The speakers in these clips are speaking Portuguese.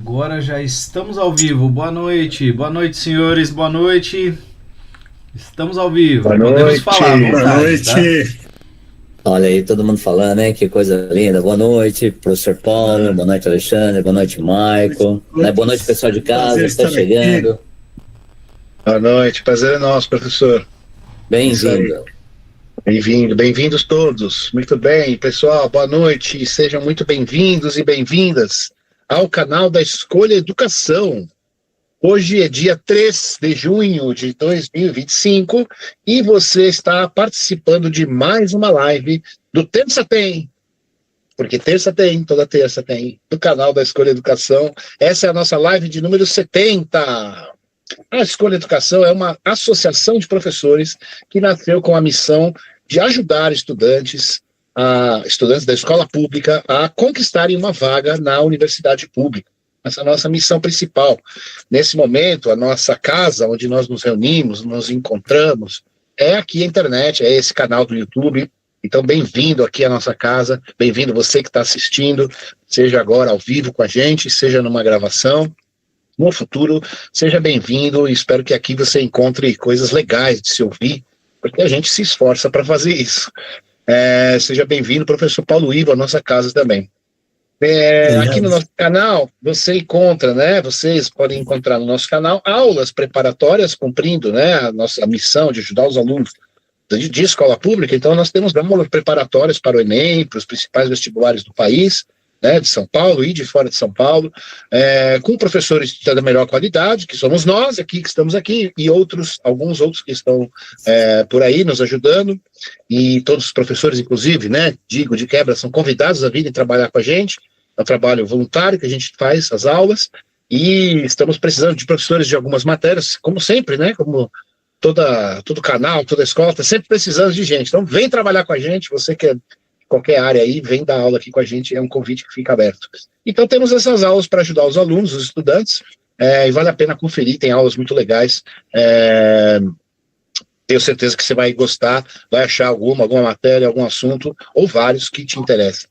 Agora já estamos ao vivo. Boa noite, senhores, boa noite. Estamos ao vivo. Boa Podemos falar à noite. Boa vontade, tá? noite. Olha aí, todo mundo falando, hein? Que coisa linda. Boa noite, professor Paulo. Boa noite, Alexandre. Boa noite, Michael. Boa noite, pessoal de casa Prazer que está estar chegando. aqui. Boa noite, prazer é nosso, professor. Bem-vindo. Bem-vindo, bem-vindos todos. Muito bem, pessoal, boa noite. Sejam muito bem-vindos e bem-vindas ao canal da Escolha Educação. Hoje é dia 3 de junho de 2025 e você está participando de mais uma live do Terça Tem, porque terça tem, toda terça tem, do canal da Escolha Educação. Essa é a nossa live de número 70. A Escolha Educação é uma associação de professores que nasceu com a missão de ajudar estudantes da escola pública a conquistarem uma vaga na universidade pública. Essa é a nossa missão principal. Nesse momento, a nossa casa, onde nós nos reunimos, nos encontramos, é aqui a internet, é esse canal do YouTube. Então, bem-vindo aqui à nossa casa, bem-vindo você que está assistindo, seja agora ao vivo com a gente, seja numa gravação. No futuro, seja bem-vindo e espero que aqui você encontre coisas legais de se ouvir, porque a gente se esforça para fazer isso. Seja bem-vindo, professor Paulo Ivo, à nossa casa também. Aqui no nosso canal, você encontra, né? Vocês podem encontrar no nosso canal aulas preparatórias cumprindo, né, a nossa missão de ajudar os alunos de escola pública. Então, nós temos aulas preparatórias para o Enem, para os principais vestibulares do país, né, de São Paulo e de fora de São Paulo, com professores da melhor qualidade, que somos nós aqui, que estamos aqui, e alguns outros que estão por aí nos ajudando, e todos os professores, inclusive, né, digo de quebra, são convidados a virem trabalhar com a gente. É um trabalho voluntário que a gente faz, as aulas, e estamos precisando de professores de algumas matérias, como sempre, né, como todo canal, toda escola, está sempre precisando de gente. Então, vem trabalhar com a gente, você que é qualquer área aí, vem dar aula aqui com a gente, é um convite que fica aberto. Então temos essas aulas para ajudar os alunos, os estudantes, e vale a pena conferir, tem aulas muito legais, tenho certeza que você vai gostar, vai achar alguma matéria, algum assunto, ou vários que te interessam.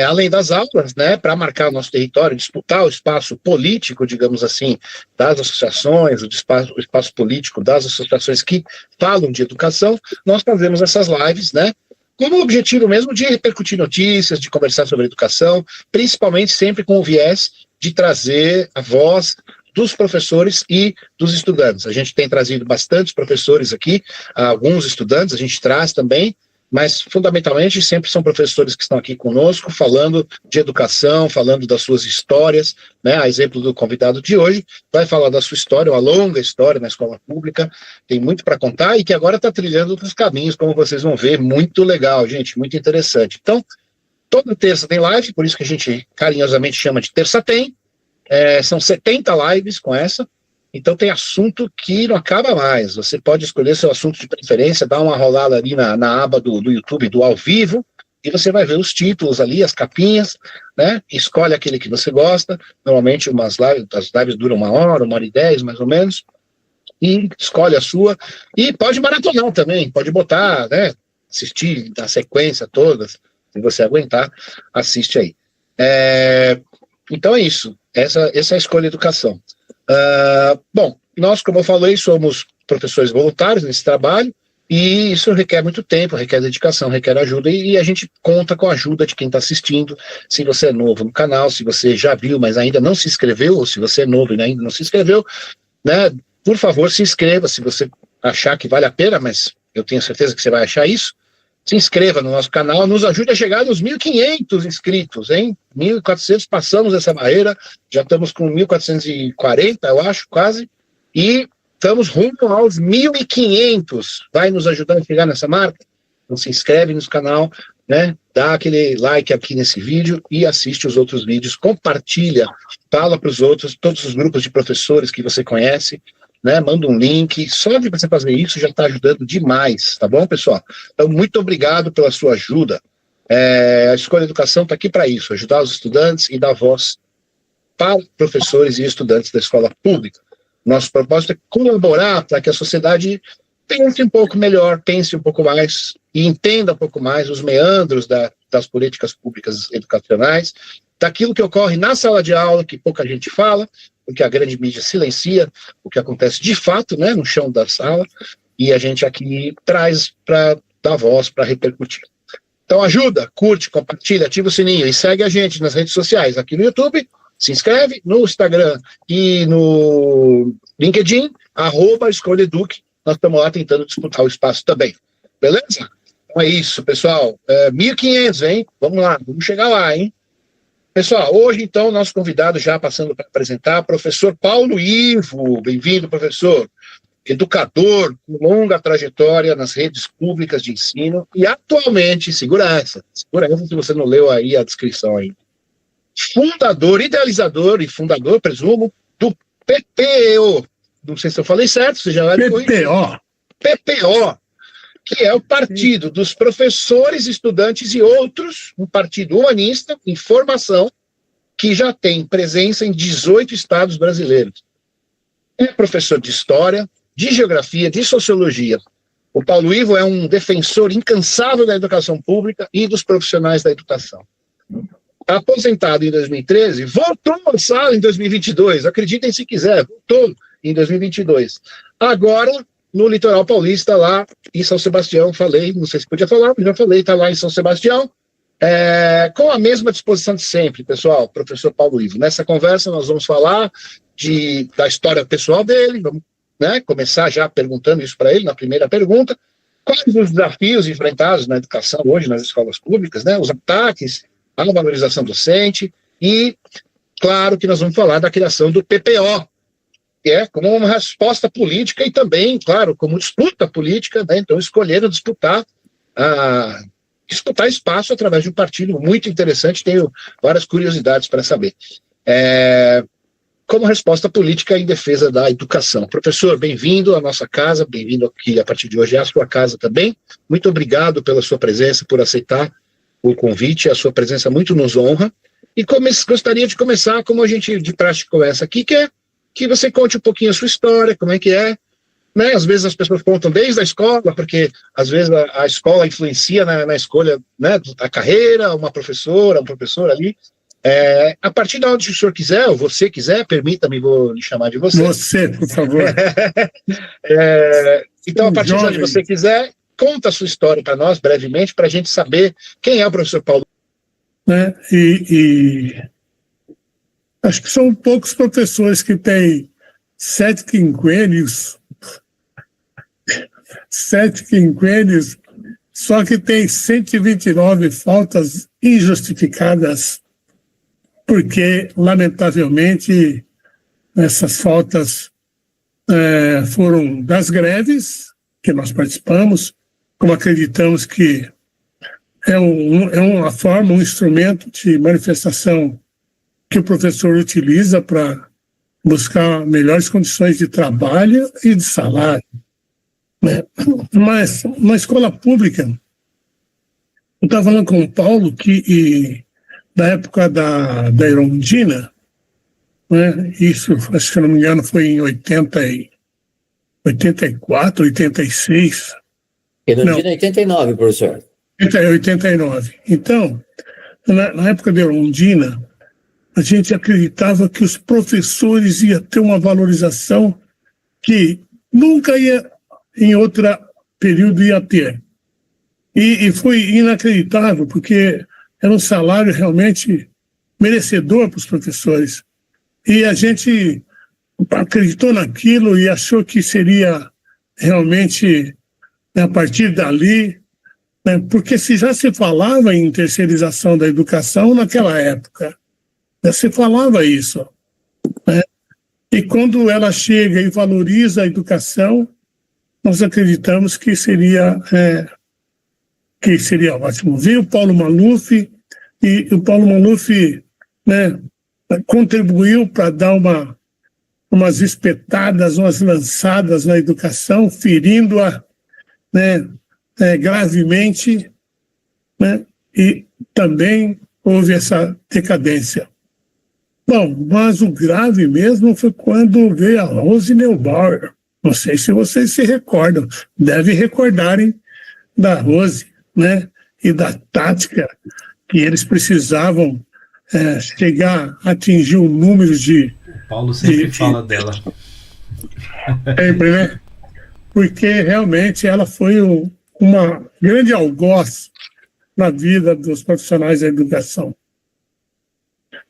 Além das aulas, né, para marcar o nosso território, disputar o espaço político, digamos assim, das associações, o espaço político das associações que falam de educação, nós fazemos essas lives, né, como objetivo mesmo de repercutir notícias, de conversar sobre educação, principalmente sempre com o viés de trazer a voz dos professores e dos estudantes. A gente tem trazido bastantes professores aqui, alguns estudantes a gente traz também, mas fundamentalmente sempre são professores que estão aqui conosco, falando de educação, falando das suas histórias, né? A exemplo do convidado de hoje, vai falar da sua história, uma longa história na escola pública, tem muito para contar e que agora está trilhando outros caminhos, como vocês vão ver, muito legal, gente, muito interessante. Então, toda terça tem live, por isso que a gente carinhosamente chama de Terça Tem, são 70 lives com essa. Então tem assunto que não acaba mais, você pode escolher seu assunto de preferência, dá uma rolada ali na aba do YouTube do ao vivo, e você vai ver os títulos ali, as capinhas, né, escolhe aquele que você gosta, normalmente as lives duram 1h10 mais ou menos, e escolhe a sua, e pode maratonar também, pode botar, né, assistir a sequência toda, se você aguentar, assiste aí. Então é isso, essa é a Escolha Educação. Bom, nós, como eu falei, somos professores voluntários nesse trabalho e isso requer muito tempo, requer dedicação, requer ajuda e a gente conta com a ajuda de quem está assistindo. Se você é novo no canal, se você já viu, mas ainda não se inscreveu, ou se você é novo e ainda não se inscreveu, né, por favor, se inscreva se você achar que vale a pena, mas eu tenho certeza que você vai achar isso. Se inscreva no nosso canal, nos ajude a chegar nos 1.500 inscritos, hein? 1.400, passamos essa barreira, já estamos com 1.440, eu acho, quase, e estamos rumo aos 1.500. Vai nos ajudar a chegar nessa marca? Então se inscreve no canal, né? Dá aquele like aqui nesse vídeo e assiste os outros vídeos, compartilha, fala para os outros, todos os grupos de professores que você conhece, né, manda um link, só de você fazer isso já está ajudando demais, tá bom, pessoal? Então, muito obrigado pela sua ajuda. A Escolha Educação está aqui para isso, ajudar os estudantes e dar voz para professores e estudantes da escola pública. Nosso propósito é colaborar para que a sociedade pense um pouco melhor, pense um pouco mais e entenda um pouco mais os meandros das políticas públicas educacionais daquilo que ocorre na sala de aula, que pouca gente fala, porque a grande mídia silencia o que acontece de fato, né, no chão da sala, e a gente aqui traz para dar voz, para repercutir. Então ajuda, curte, compartilha, ativa o sininho e segue a gente nas redes sociais, aqui no YouTube, se inscreve no Instagram e no LinkedIn, @escolheduc, nós estamos lá tentando disputar o espaço também, beleza? Então é isso, pessoal, 1.500, hein? Vamos lá, vamos chegar lá, hein? Pessoal, hoje, então, nosso convidado, já passando para apresentar, professor Paulo Ivo. Bem-vindo, professor. Educador com longa trajetória nas redes públicas de ensino e, atualmente, segura essa se você não leu aí a descrição aí, fundador, idealizador e fundador, presumo, do PPO. Não sei se eu falei certo, você já vai PPO. PPO, que é o Partido dos Professores, Estudantes e Outros, um partido humanista em formação, que já tem presença em 18 estados brasileiros. É professor de História, de Geografia, de Sociologia. O Paulo Ivo é um defensor incansável da educação pública e dos profissionais da educação. Aposentado em 2013, voltou à sala em 2022, acreditem se quiser, voltou em 2022. Agora, no litoral paulista, lá em São Sebastião, falei, não sei se podia falar, mas já falei, está lá em São Sebastião, com a mesma disposição de sempre, pessoal, professor Paulo Ivo. Nessa conversa nós vamos falar da história pessoal dele, vamos, né, começar já perguntando isso para ele, na primeira pergunta, quais os desafios enfrentados na educação hoje, nas escolas públicas, né, os ataques à valorização docente e, claro, que nós vamos falar da criação do PPO, que é como uma resposta política e também, claro, como disputa política, né? Então escolheram disputar espaço através de um partido muito interessante, tenho várias curiosidades para saber. Como resposta política em defesa da educação. Professor, bem-vindo à nossa casa, bem-vindo aqui a partir de hoje é a sua casa também. Muito obrigado pela sua presença, por aceitar o convite, a sua presença muito nos honra. E gostaria de começar como a gente de prática começa aqui, que você conte um pouquinho a sua história, como é que é, né? Às vezes as pessoas contam desde a escola, porque às vezes a escola influencia na escolha, né, da carreira, uma professora, um professor ali. A partir da onde o senhor quiser, ou você quiser, permita-me, vou lhe chamar de você. Você, por favor. Então, a partir de onde você quiser, conta a sua história para nós, brevemente, para a gente saber quem é o professor Paulo. Acho que são poucos professores que têm 7 quinquênios, só que tem 129 faltas injustificadas, porque, lamentavelmente, essas faltas foram das greves que nós participamos, como acreditamos que é uma forma, um instrumento de manifestação que o professor utiliza para buscar melhores condições de trabalho e de salário, né? Mas na escola pública, eu estava falando com o Paulo que da época da Erundina, né? Isso, acho que não me engano, foi em 84, 86. Erundina 89, professor. 89. Então, na época da Erundina, a gente acreditava que os professores iam ter uma valorização que nunca ia, em outro período, ia ter. E foi inacreditável, porque era um salário realmente merecedor para os professores. E a gente acreditou naquilo e achou que seria realmente, né, a partir dali, né, porque já se falava em terceirização da educação naquela época. Já se falava isso, né? E quando ela chega e valoriza a educação, nós acreditamos que seria ótimo. Veio o Paulo Maluf, e o Paulo Maluf, né, contribuiu para dar umas espetadas, umas lançadas na educação, ferindo-a, né, gravemente, né, e também houve essa decadência. Bom, mas o grave mesmo foi quando veio a Rose Neubauer. Não sei se vocês se recordam, devem recordarem da Rose, né, e da tática que eles precisavam chegar a atingir um número de... Paulo sempre fala dela. Sempre, né? Porque realmente ela foi uma grande algoz na vida dos profissionais da educação.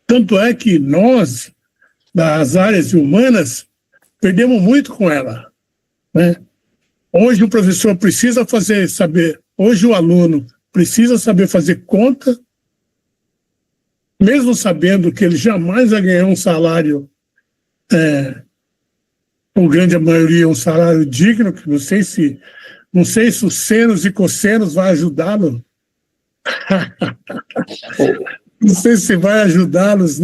Tanto é que nós, das áreas humanas, perdemos muito com ela, né? Hoje o professor precisa saber, hoje o aluno precisa saber fazer conta, mesmo sabendo que ele jamais vai ganhar um salário, por grande maioria, um salário digno, que não sei se os senos e cossenos vai ajudá-lo. Não sei se vai ajudá-los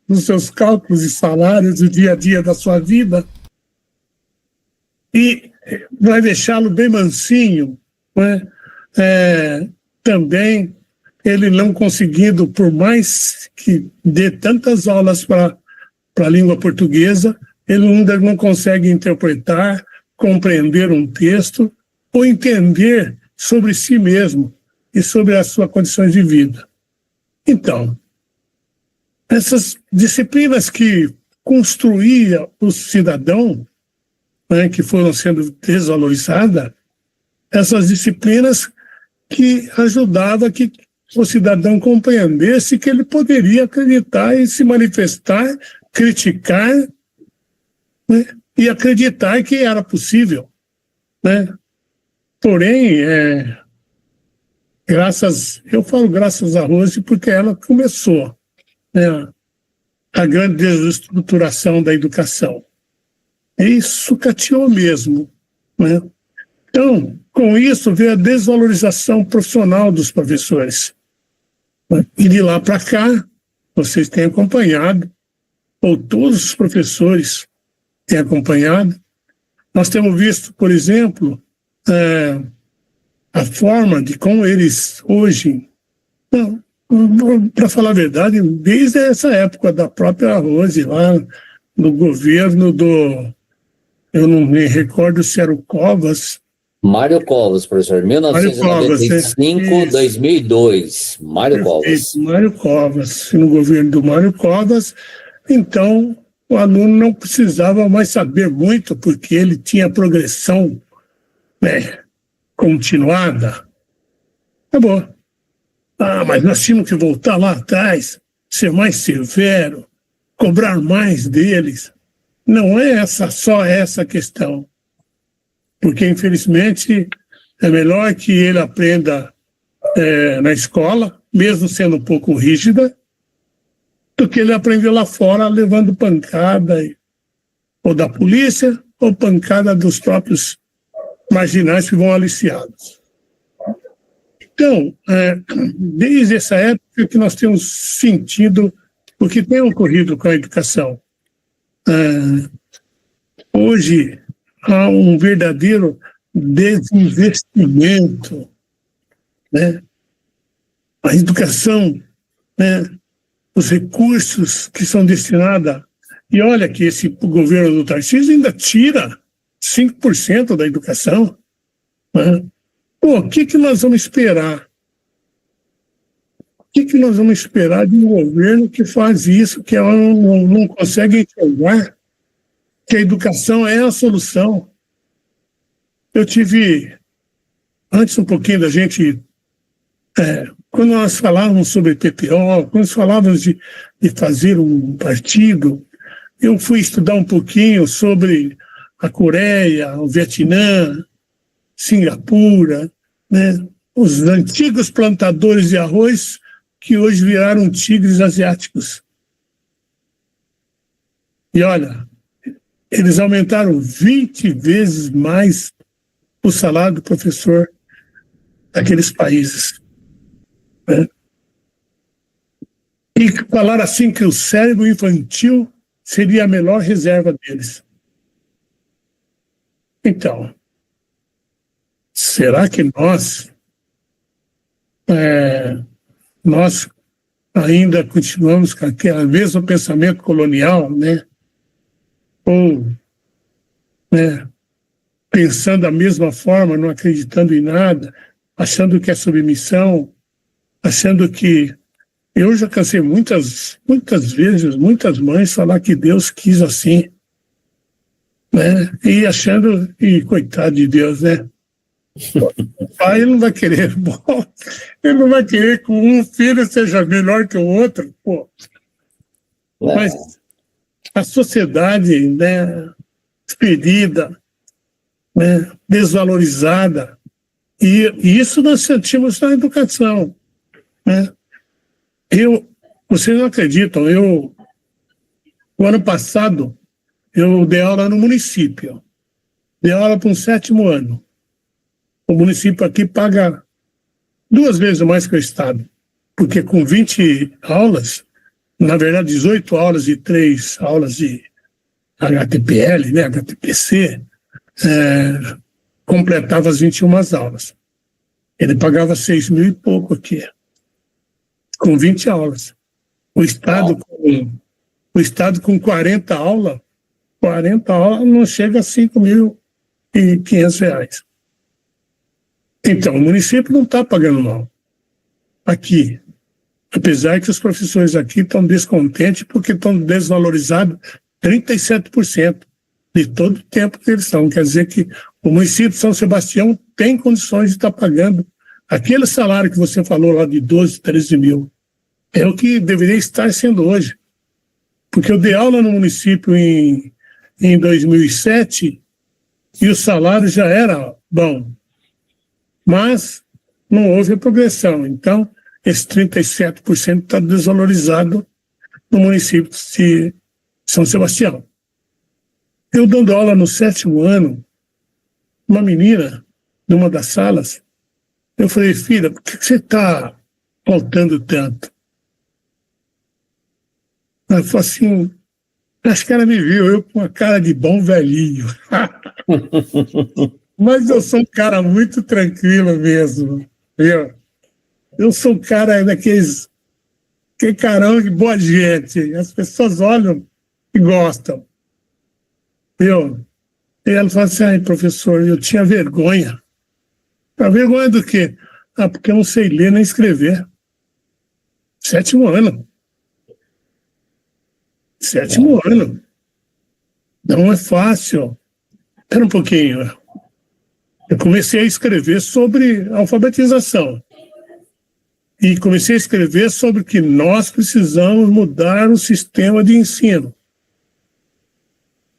nos seus cálculos de salários do dia a dia da sua vida. E vai deixá-lo bem mansinho, né? Também ele não conseguindo, por mais que dê tantas aulas para a língua portuguesa, ele ainda não consegue interpretar, compreender um texto ou entender sobre si mesmo e sobre as suas condições de vida. Então, essas disciplinas que construía o cidadão, né, que foram sendo desvalorizadas, essas disciplinas que ajudavam que o cidadão compreendesse que ele poderia acreditar e se manifestar, criticar, né, e acreditar que era possível, né? Porém, eu falo graças a Rose porque ela começou, né, a grande desestruturação da educação. E sucateou mesmo, né? Então, com isso veio a desvalorização profissional dos professores. E de lá para cá, vocês têm acompanhado, ou todos os professores têm acompanhado. Nós temos visto, por exemplo, a forma de como eles hoje, para falar a verdade, desde essa época da própria Rose, lá no governo eu não me recordo se era o Covas. Mário Covas, professor, 1995, 2002. Mário Covas. Mário Covas. No governo do Mário Covas, então o aluno não precisava mais saber muito, porque ele tinha progressão, né, continuada. Acabou. Mas nós tínhamos que voltar lá atrás, ser mais severo, cobrar mais deles. Não é só essa questão. Porque, infelizmente, é melhor que ele aprenda na escola, mesmo sendo um pouco rígida, do que ele aprender lá fora levando pancada ou da polícia ou pancada dos próprios marginais que vão aliciados. Então, desde essa época que nós temos sentido o que tem ocorrido com a educação. Hoje há um verdadeiro desinvestimento, né? A educação, né? Os recursos que são destinados, e olha que esse governo do Tarcísio ainda tira 5% da educação, né? Pô, o que nós vamos esperar? O que nós vamos esperar de um governo que faz isso, que não consegue enxergar que a educação é a solução? Eu tive, antes um pouquinho da gente, quando nós falávamos sobre PPO, quando nós falávamos de fazer um partido, eu fui estudar um pouquinho sobre a Coreia, o Vietnã, Singapura, né? Os antigos plantadores de arroz que hoje viraram tigres asiáticos. E olha, eles aumentaram 20 vezes mais o salário do professor daqueles países, né? E falaram assim que o cérebro infantil seria a melhor reserva deles. Então, será que nós ainda continuamos com aquele mesmo pensamento colonial, né? Ou, né, pensando da mesma forma, não acreditando em nada, achando que é submissão, achando que Eu já cansei muitas vezes, muitas mães falar que Deus quis assim, né? E achando, e coitado de Deus, né? O pai ele não vai querer, bom, ele não vai querer que um filho seja melhor que o outro, pô. Mas a sociedade, né, ferida, né, desvalorizada, e isso nós sentimos na educação, né? Vocês não acreditam, o ano passado, eu dei aula no município, dei aula para um 7º ano. O município aqui paga 2 vezes mais que o Estado, porque com 20 aulas, na verdade 18 aulas e 3 aulas de HTPL, né, HTPC, completava as 21 aulas. Ele pagava 6 mil e pouco aqui, com 20 aulas. O Estado com 40 aulas não chega a 5.500 reais. Então, o município não está pagando mal aqui. Apesar que os professores aqui estão descontentes porque estão desvalorizados 37% de todo o tempo que eles estão. Quer dizer que o município de São Sebastião tem condições de estar pagando aquele salário que você falou lá de 12, 13 mil. É o que deveria estar sendo hoje. Porque eu dei aula no município em 2007 e o salário já era bom. Mas não houve progressão. Então, esse 37% está desvalorizado no município de São Sebastião. Eu dando aula no 7º ano, uma menina, numa das salas, eu falei, filha, por que você está faltando tanto? Ela falou assim, acho que ela me viu, eu com uma cara de bom velhinho. Mas eu sou um cara muito tranquilo mesmo, viu? Eu sou um cara daqueles... Que carão de boa gente. As pessoas olham e gostam. Viu? E ela falou assim, ai, professor, eu tinha vergonha. A vergonha do quê? Ah, porque eu não sei ler nem escrever. 7º ano. 7º ano. Não é fácil. Espera um pouquinho. Eu comecei a escrever sobre alfabetização. E comecei a escrever sobre que nós precisamos mudar o sistema de ensino.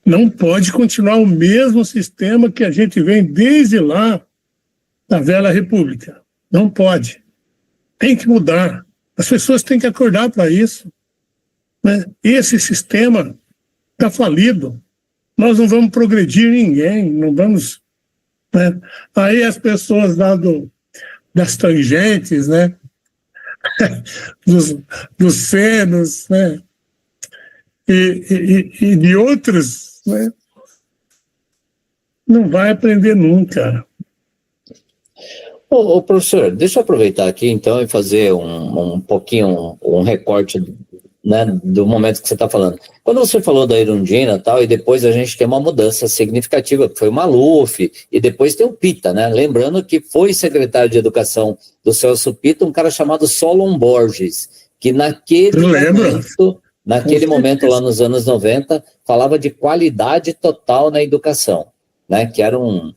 Não pode continuar o mesmo sistema que a gente vem desde lá da velha república. Não pode. Tem que mudar. As pessoas têm que acordar para isso, né? Esse sistema está falido. Nós não vamos progredir ninguém, não vamos... Né? Aí as pessoas lá das tangentes, né? dos senos, né? E de outros, né? Não vai aprender nunca. Ô, professor, deixa eu aproveitar aqui então e fazer um pouquinho um recorte, né, do momento que você está falando. Quando você falou da Erundina e tal, e depois a gente tem uma mudança significativa, que foi o Maluf, e depois tem o Pita, né? Lembrando que foi secretário de Educação do Celso Pita, um cara chamado Solon Borges, que naquele momento lá nos anos 90, falava de qualidade total na educação, né? Que era um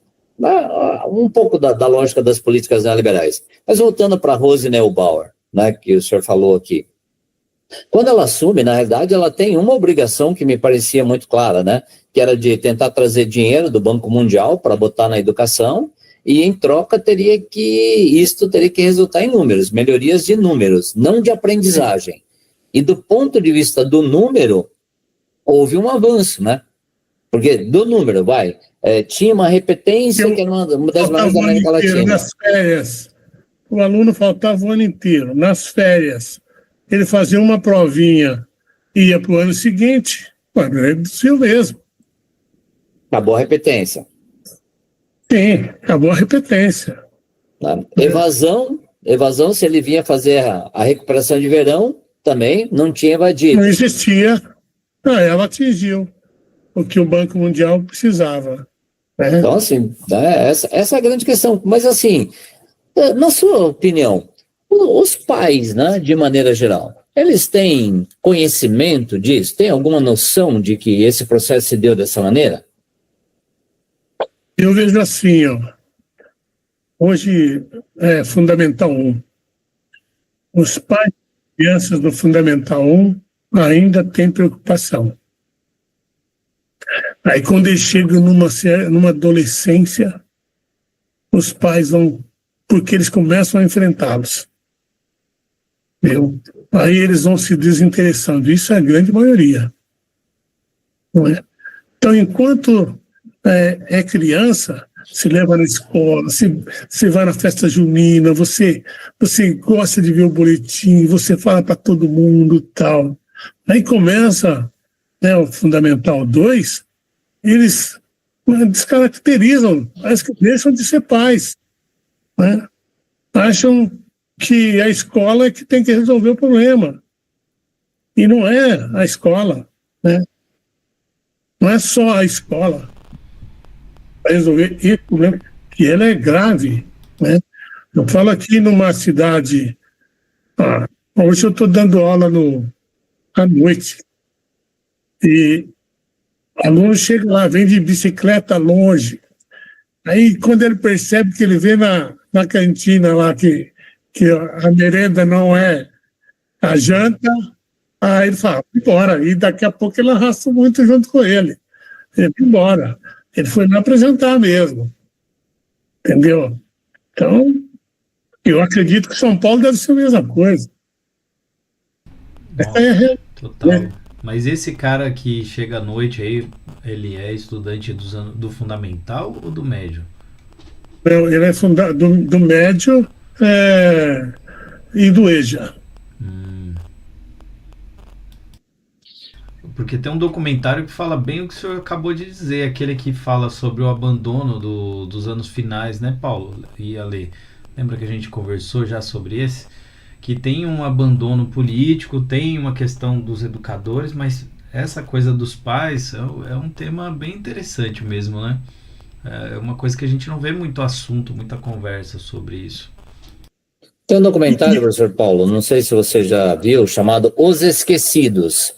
pouco da lógica das políticas neoliberais. Mas voltando para Rose Neubauer, né, que o senhor falou aqui. Quando ela assume, na realidade, ela tem uma obrigação que me parecia muito clara, né? Que era de tentar trazer dinheiro do Banco Mundial para botar na educação, e em troca teria que resultar em números, melhorias de números, não de aprendizagem. E do ponto de vista do número, houve um avanço, né? Porque do número, tinha uma repetência que era uma das maiores da América Latina. Nas férias, o aluno faltava o ano inteiro. Nas férias, ele fazia uma provinha, ia para o ano seguinte, reduziu mesmo. Acabou a repetência. Sim, acabou a repetência. Evasão, se ele vinha fazer a recuperação de verão, também não tinha evadido. Não existia. Ela atingiu o que o Banco Mundial precisava. Né? Então, assim, essa é a grande questão. Mas, assim, na sua opinião, Os pais, né, de maneira geral, eles têm conhecimento disso? Tem alguma noção de que esse processo se deu dessa maneira? Eu vejo assim, ó, hoje é Fundamental 1. Os pais de crianças do Fundamental 1 ainda têm preocupação. Aí quando eles chegam numa adolescência, os pais vão, porque eles começam a enfrentá-los. Entendeu? Aí eles vão se desinteressando. Isso é a grande maioria. Não é? Então, enquanto é criança, se leva na escola, você vai na festa junina, você gosta de ver o boletim, você fala para todo mundo e tal. Aí começa, né, o Fundamental 2, eles descaracterizam, parece que deixam de ser pais. Né? Acham que a escola é que tem que resolver o problema. E não é a escola, né? Não é só a escola para resolver esse problema, que ele é grave, né? Eu falo aqui numa cidade, hoje eu estou dando aula à noite, e aluno chega lá, vem de bicicleta longe, aí quando ele percebe que ele vê na cantina lá que a merenda não é a janta, aí ele fala, embora, e daqui a pouco ele arrasta muito junto com ele. Ele vai embora. Ele foi me apresentar mesmo. Entendeu? Então, eu acredito que São Paulo deve ser a mesma coisa. Total. Mas esse cara que chega à noite aí, ele é estudante do fundamental ou do médio? Não, ele é do médio e do EJA. Porque tem um documentário que fala bem o que o senhor acabou de dizer, aquele que fala sobre o abandono dos anos finais, né, Paulo e Ale? Lembra que a gente conversou já sobre esse? Que tem um abandono político, tem uma questão dos educadores, mas essa coisa dos pais é um tema bem interessante mesmo, né? É uma coisa que a gente não vê muito assunto, muita conversa sobre isso. Tem um documentário, professor Paulo, não sei se você já viu, chamado Os Esquecidos.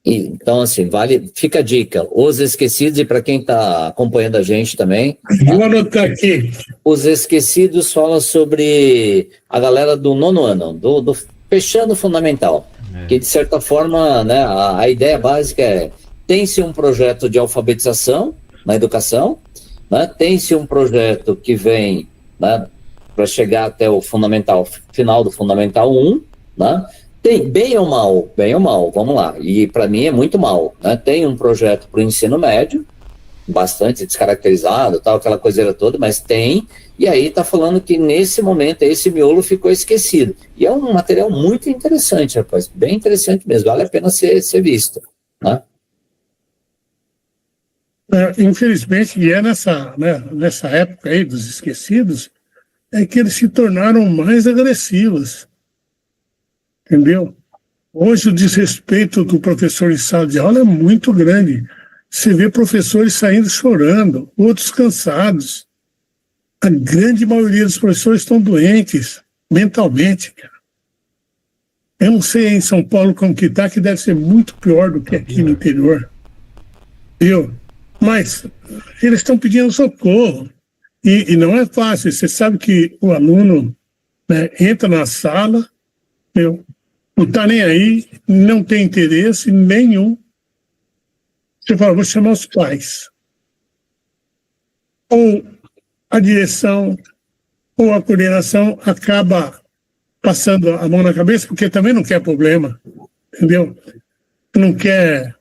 Então, assim, fica a dica, Os Esquecidos, e para quem está acompanhando a gente também... Vou anotar aqui. Os Esquecidos fala sobre a galera do 9º ano, do fechando o fundamental, que de certa forma, né, a ideia básica é, tem-se um projeto de alfabetização na educação, né, tem-se um projeto que vem, né, para chegar até o final do Fundamental 1, né, tem bem ou mal, vamos lá, e para mim é muito mal, né? Tem um projeto para o ensino médio, bastante descaracterizado, tal, aquela coiseira toda, mas tem, e aí está falando que nesse momento esse miolo ficou esquecido. E é um material muito interessante, rapaz, bem interessante mesmo, vale a pena ser visto, né? Infelizmente, e nessa época aí dos esquecidos, é que eles se tornaram mais agressivos. Entendeu? Hoje o desrespeito do professor em sala de aula é muito grande. Você vê professores saindo chorando, outros cansados. A grande maioria dos professores estão doentes mentalmente. Eu não sei em São Paulo como que está, que deve ser muito pior do que aqui no interior. Entendeu? Mas eles estão pedindo socorro. E não é fácil. Você sabe que o aluno, né, entra na sala, não está nem aí, não tem interesse nenhum. Você fala, vou chamar os pais. Ou a direção, ou a coordenação acaba passando a mão na cabeça, porque também não quer problema, entendeu? Não quer,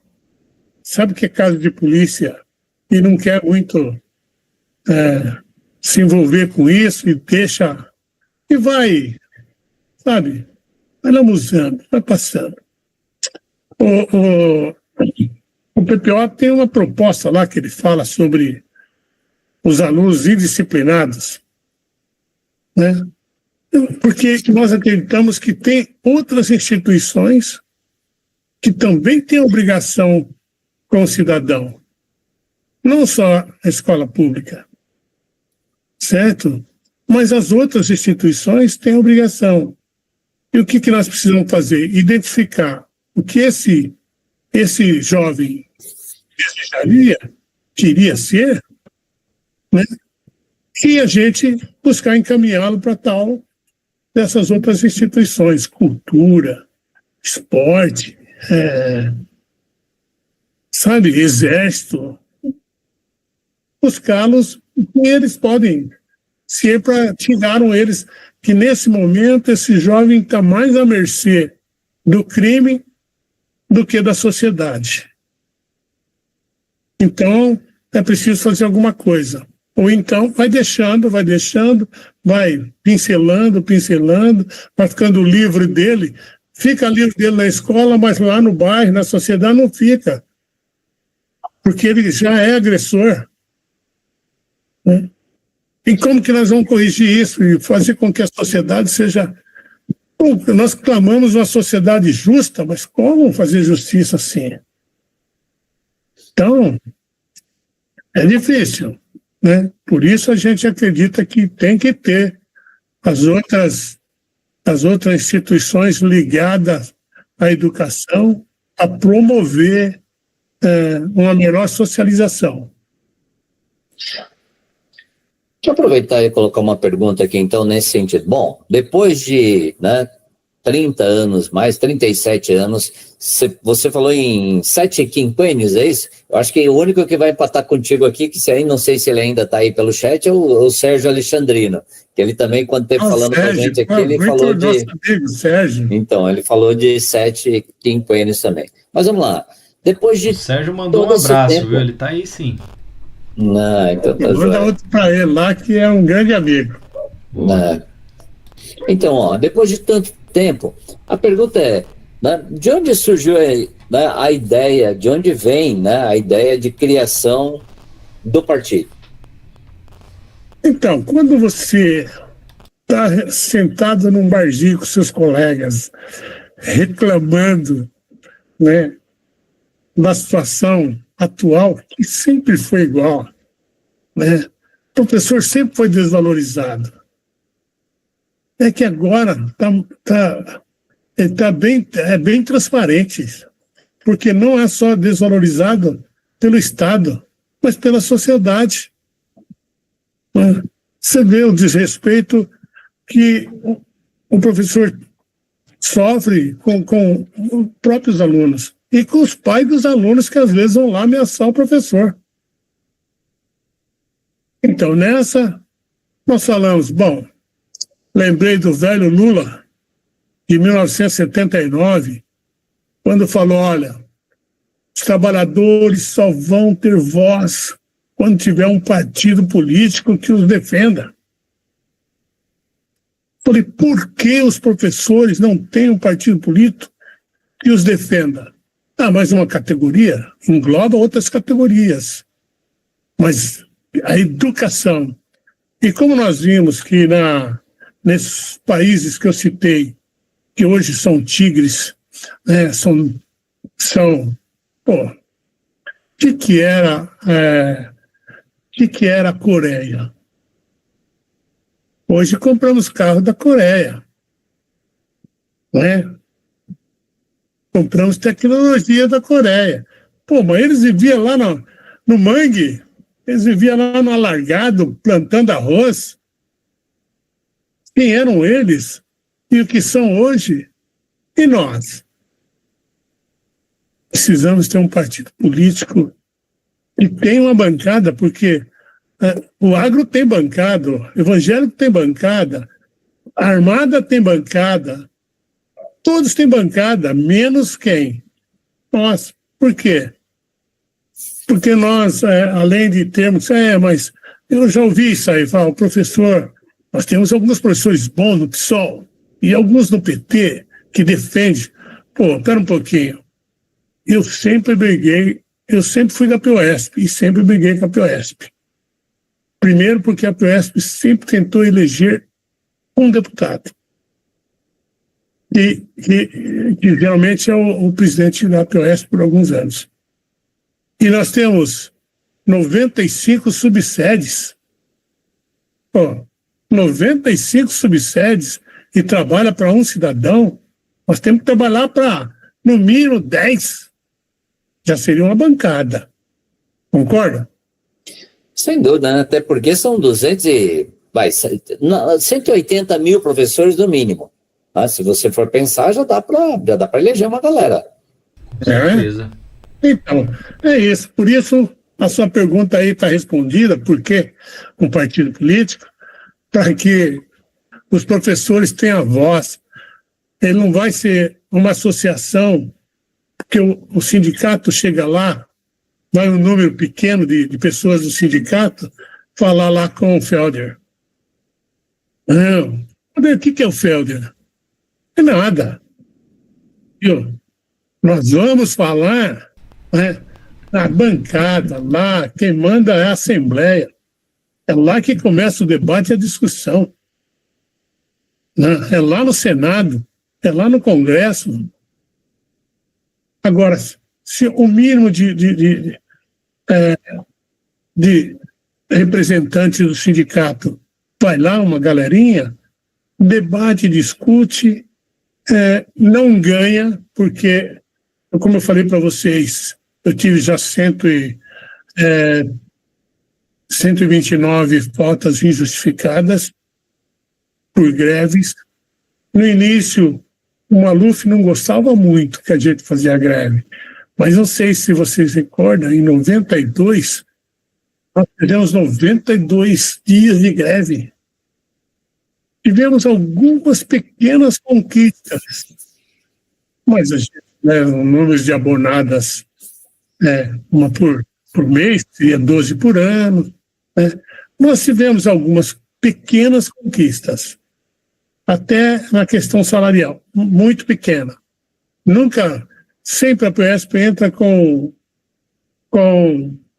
sabe que é caso de polícia, e não quer muito se envolver com isso, e deixa, e vai, sabe? Vai lamuzando, vai passando. O PPO tem uma proposta lá que ele fala sobre os alunos indisciplinados, né? Porque nós acreditamos que tem outras instituições que também têm obrigação com o cidadão, não só a escola pública, certo? mas as outras instituições têm a obrigação. E o que nós precisamos fazer? Identificar o que esse jovem desejaria, queria ser, né? E a gente buscar encaminhá-lo para tal dessas outras instituições, cultura, esporte, sabe, exército, buscá-los, e eles podem ser para tiraram eles, que nesse momento esse jovem está mais à mercê do crime do que da sociedade. Então, é preciso fazer alguma coisa. Ou então, vai deixando, vai pincelando, vai ficando o livro dele, fica livro dele na escola, mas lá no bairro, na sociedade, não fica. Porque ele já é agressor. Né? E como que nós vamos corrigir isso e fazer com que a sociedade seja... Nós clamamos uma sociedade justa, mas como fazer justiça assim? Então, é difícil, né? Por isso a gente acredita que tem que ter as outras instituições ligadas à educação a promover uma melhor socialização. Deixa eu aproveitar e colocar uma pergunta aqui, então, nesse sentido. Bom, depois de 30 anos, mais 37 anos, você falou em 7 quinquênios, é isso? Eu acho que o único que vai empatar contigo aqui, que aí não sei se ele ainda está aí pelo chat, é o Sérgio Alexandrino, que ele também, quando esteve falando com a gente aqui, ele falou de... Nosso amigo, Sérgio. Então, ele falou de 7 quinquênios também. Mas vamos lá. Depois de... O Sérgio mandou um abraço, viu? Ele está aí sim. Não, então tá manda outro para ele lá, que é um grande amigo. Então, depois de tanto tempo, a pergunta é, de onde surgiu a ideia, de onde vem a ideia de criação do partido? Então, quando você está sentado num barzinho com seus colegas, reclamando, da situação atual, que sempre foi igual, né? O professor sempre foi desvalorizado. É que agora está bem transparente, porque não é só desvalorizado pelo Estado, mas pela sociedade. Você vê o desrespeito que o professor sofre com os próprios alunos e com os pais dos alunos que às vezes vão lá ameaçar o professor. Então, nessa, nós falamos, lembrei do velho Lula, de 1979, quando falou, olha, os trabalhadores só vão ter voz quando tiver um partido político que os defenda. Falei, por que os professores não têm um partido político que os defenda? Mas uma categoria engloba outras categorias. Mas a educação. E como nós vimos que nesses países que eu citei, que hoje são tigres, o que era a Coreia? Hoje compramos carro da Coreia, compramos tecnologia da Coreia. Mas eles viviam lá no mangue, eles viviam lá no alargado, plantando arroz. Quem eram eles e o que são hoje? E nós? Precisamos ter um partido político que tenha uma bancada, porque o agro tem bancada, o evangélico tem bancada, a armada tem bancada, todos têm bancada, menos quem? Nós. Por quê? Porque nós, além de termos, mas eu já ouvi isso aí, o professor, nós temos alguns professores bons no PSOL e alguns no PT que defendem. Pera um pouquinho. Eu sempre fui da POSP e sempre briguei com a POSP. Primeiro porque a POSP sempre tentou eleger um deputado. Que geralmente é o presidente da POSP por alguns anos. E nós temos 95 subsedes. 95 subsedes e trabalha para um cidadão, nós temos que trabalhar para, no mínimo, 10. Já seria uma bancada. Concorda? Sem dúvida, né? Até porque são 180 mil professores no mínimo. Se você for pensar, já dá para eleger uma galera. Com certeza. Então, é isso. Por isso, a sua pergunta aí está respondida, por que um partido político? Para que os professores tenham voz. Ele não vai ser uma associação, porque o sindicato chega lá, vai um número pequeno de pessoas do sindicato falar lá com o Felder. Não. O que é o Felder? É nada. Viu? Nós vamos falar, né, na bancada, lá, quem manda é a Assembleia. É lá que começa o debate e a discussão. Né? É lá no Senado, é lá no Congresso. Agora, se o mínimo de representantes do sindicato vai lá, uma galerinha, debate, discute, não ganha, porque, como eu falei para vocês, eu tive já 129 faltas injustificadas por greves. No início, o Maluf não gostava muito que a gente fazia greve, mas não sei se vocês recordam, em 92, nós tivemos 92 dias de greve. Tivemos algumas pequenas conquistas, mas a gente, o número de abonadas, uma por mês, seria 12 por ano. Nós tivemos algumas pequenas conquistas, até na questão salarial, muito pequena. Nunca, sempre a PESP entra com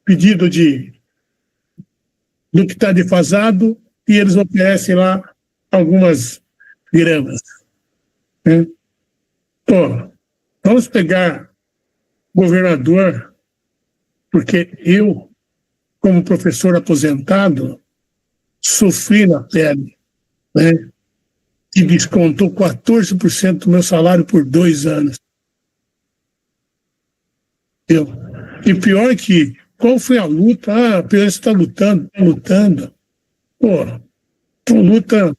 pedido do que está defasado e eles oferecem lá algumas gramas. Vamos pegar governador, porque eu, como professor aposentado, sofri na pele, né? E descontou 14% do meu salário por 2 anos. E pior que, qual foi a luta? A PES está lutando, está lutando. Uma luta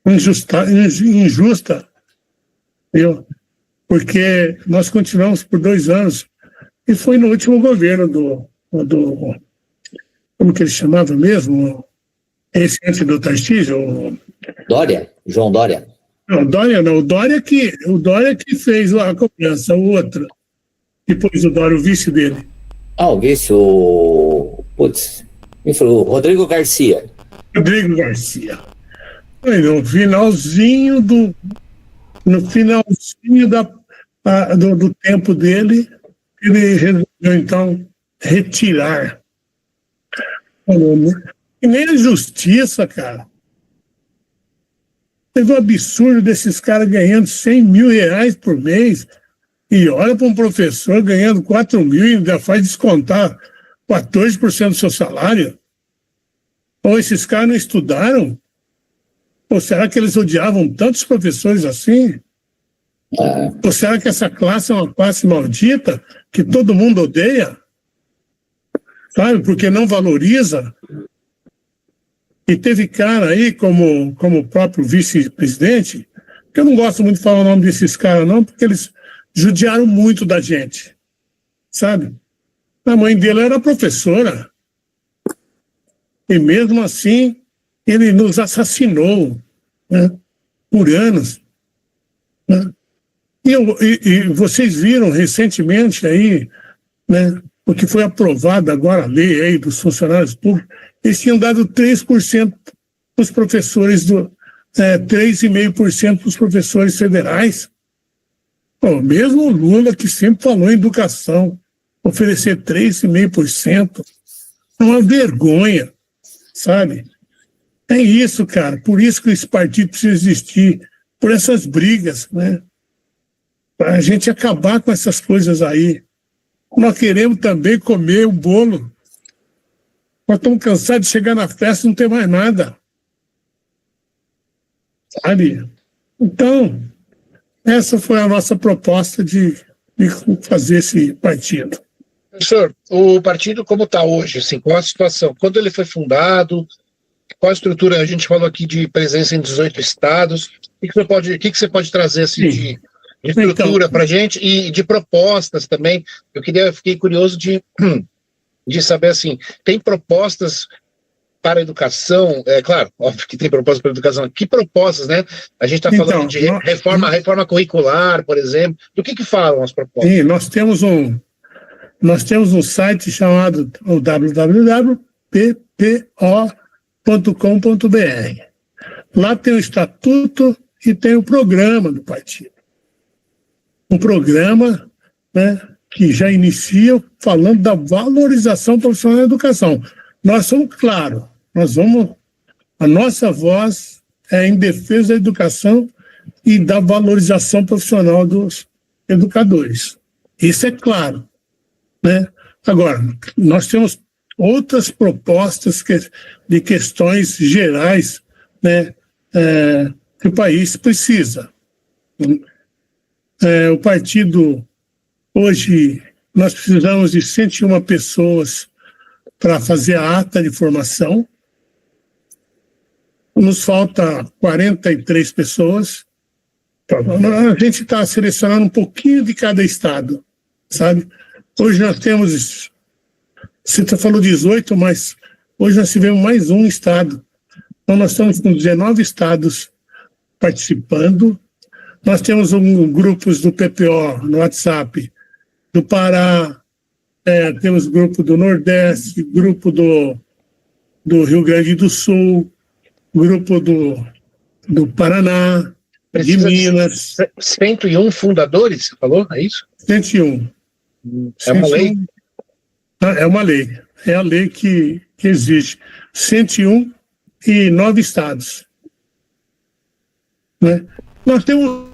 injusta, porque nós continuamos por 2 anos, e foi no último governo do como que ele chamava mesmo? Esse antes do Tarcísio? Dória, João Dória. Não, Dória não, o Dória que fez a cobrança, o outro. Depois o Dória, o vice dele. O vice, o Rodrigo Garcia. Rodrigo Garcia. No finalzinho do tempo dele, ele resolveu, então, retirar. E nem a justiça, cara. Teve um absurdo desses caras ganhando 100 mil reais por mês, e olha para um professor ganhando 4 mil e ainda faz descontar 14% do seu salário. Ou esses caras não estudaram? Ou será que eles odiavam tantos professores assim? Ou será que essa classe é uma classe maldita que todo mundo odeia? Sabe? Porque não valoriza. E teve cara aí, como o próprio vice-presidente, que eu não gosto muito de falar o nome desses caras não, porque eles judiaram muito da gente. Sabe? A mãe dele era professora. E mesmo assim, ele nos assassinou, né, por anos. Né? E vocês viram recentemente aí, né, porque foi aprovada agora a lei aí dos funcionários públicos, eles tinham dado 3% para os professores, 3,5% para os professores federais. Mesmo o Lula, que sempre falou em educação, oferecer 3,5%, é uma vergonha, sabe? É isso, cara. Por isso que esse partido precisa existir, por essas brigas, né? Para a gente acabar com essas coisas aí. Nós queremos também comer o bolo. Nós estamos cansados de chegar na festa e não ter mais nada. Sabe? Então, essa foi a nossa proposta de fazer esse partido. Professor, o partido como está hoje, assim, qual a situação? Quando ele foi fundado, qual a estrutura? A gente falou aqui de presença em 18 estados. O que você pode trazer assim, de estrutura para a gente e de propostas também? Fiquei curioso de saber, assim, tem propostas para a educação? É claro, óbvio que tem propostas para a educação. Que propostas, né? A gente está falando de reforma curricular, por exemplo. Do que falam as propostas? Sim, nós temos um site chamado www.ppo.com.br. Lá tem o estatuto e tem o programa do partido. Um programa, né, que já inicia falando da valorização profissional da educação. Nós somos claros, a nossa voz é em defesa da educação e da valorização profissional dos educadores. Isso é claro, né? Agora, nós temos outras propostas de questões gerais, né, que o país precisa. O partido, hoje, nós precisamos de 101 pessoas para fazer a ata de formação. Nos falta 43 pessoas. A gente está selecionando um pouquinho de cada estado, sabe? Hoje nós temos, você falou 18, mas hoje nós tivemos mais um estado. Então nós estamos com 19 estados participando. Nós temos grupos do PPO no WhatsApp, do Pará, temos grupo do Nordeste, grupo do Rio Grande do Sul, grupo do Paraná, de Minas. 101 fundadores, você falou? É isso? 101. É uma lei? É uma lei. É a lei que existe. 101 e 9 estados. Né? Nós temos